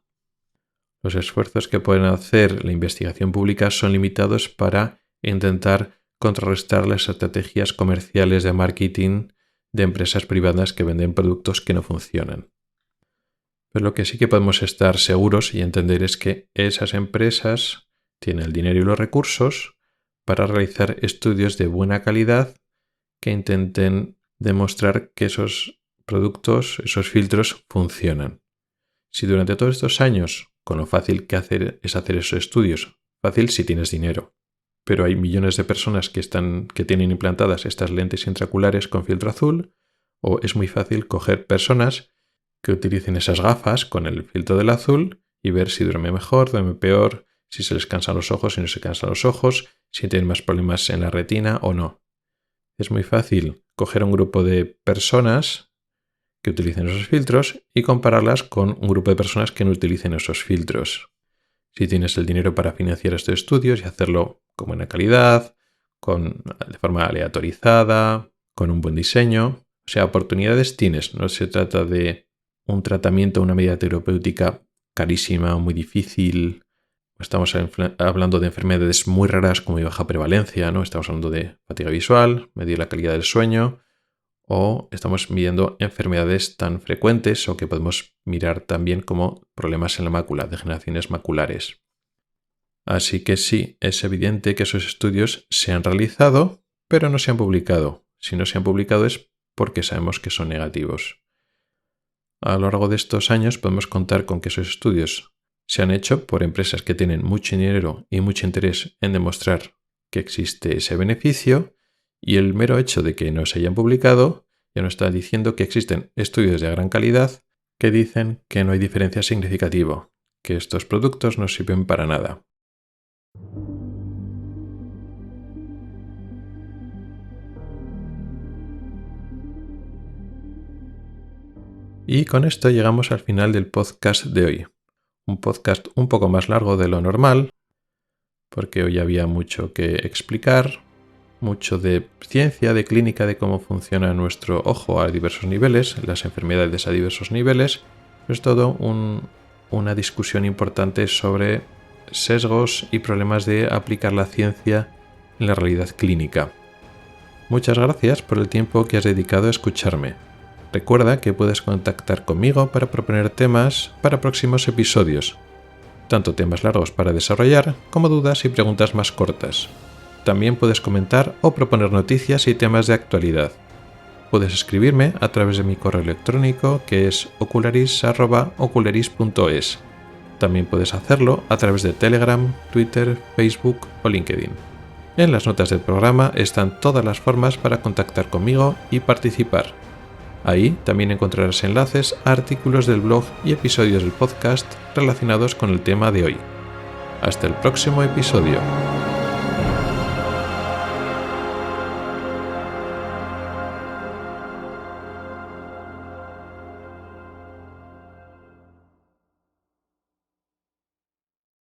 Los esfuerzos que pueden hacer la investigación pública son limitados para intentar contrarrestar las estrategias comerciales de marketing de empresas privadas que venden productos que no funcionan. Pero lo que sí que podemos estar seguros y entender es que esas empresas tienen el dinero y los recursos para realizar estudios de buena calidad que intenten demostrar que esos productos, esos filtros funcionan. Si durante todos estos años, con lo fácil que es hacer esos estudios, fácil si tienes dinero, pero hay millones de personas que tienen implantadas estas lentes intraoculares con filtro azul, o es muy fácil coger personas que utilicen esas gafas con el filtro del azul y ver si duerme mejor, duerme peor, si se les cansan los ojos, si no se cansan los ojos, si tienen más problemas en la retina o no. Es muy fácil coger un grupo de personas que utilicen esos filtros y compararlas con un grupo de personas que no utilicen esos filtros. Si tienes el dinero para financiar estos estudios y hacerlo con buena calidad, de forma aleatorizada, con un buen diseño, o sea, oportunidades tienes. No se trata de un tratamiento, una medida terapéutica carísima, muy difícil. Estamos hablando de enfermedades muy raras como baja prevalencia, ¿no? Estamos hablando de fatiga visual, medir la calidad del sueño, o estamos midiendo enfermedades tan frecuentes o que podemos mirar también como problemas en la mácula, degeneraciones maculares. Así que sí, es evidente que esos estudios se han realizado, pero no se han publicado. Si no se han publicado es porque sabemos que son negativos. A lo largo de estos años podemos contar con que esos estudios se han hecho por empresas que tienen mucho dinero y mucho interés en demostrar que existe ese beneficio, y el mero hecho de que no se hayan publicado ya nos está diciendo que existen estudios de gran calidad que dicen que no hay diferencia significativa, que estos productos no sirven para nada. Y con esto llegamos al final del podcast de hoy. Un podcast un poco más largo de lo normal, porque hoy había mucho que explicar, mucho de ciencia, de clínica, de cómo funciona nuestro ojo a diversos niveles, las enfermedades a diversos niveles. Es todo una discusión importante sobre sesgos y problemas de aplicar la ciencia en la realidad clínica. Muchas gracias por el tiempo que has dedicado a escucharme. Recuerda que puedes contactar conmigo para proponer temas para próximos episodios, tanto temas largos para desarrollar como dudas y preguntas más cortas. También puedes comentar o proponer noticias y temas de actualidad. Puedes escribirme a través de mi correo electrónico, que es ocularis@ocularis.es. También puedes hacerlo a través de Telegram, Twitter, Facebook o LinkedIn. En las notas del programa están todas las formas para contactar conmigo y participar. Ahí también encontrarás enlaces a artículos del blog y episodios del podcast relacionados con el tema de hoy. Hasta el próximo episodio.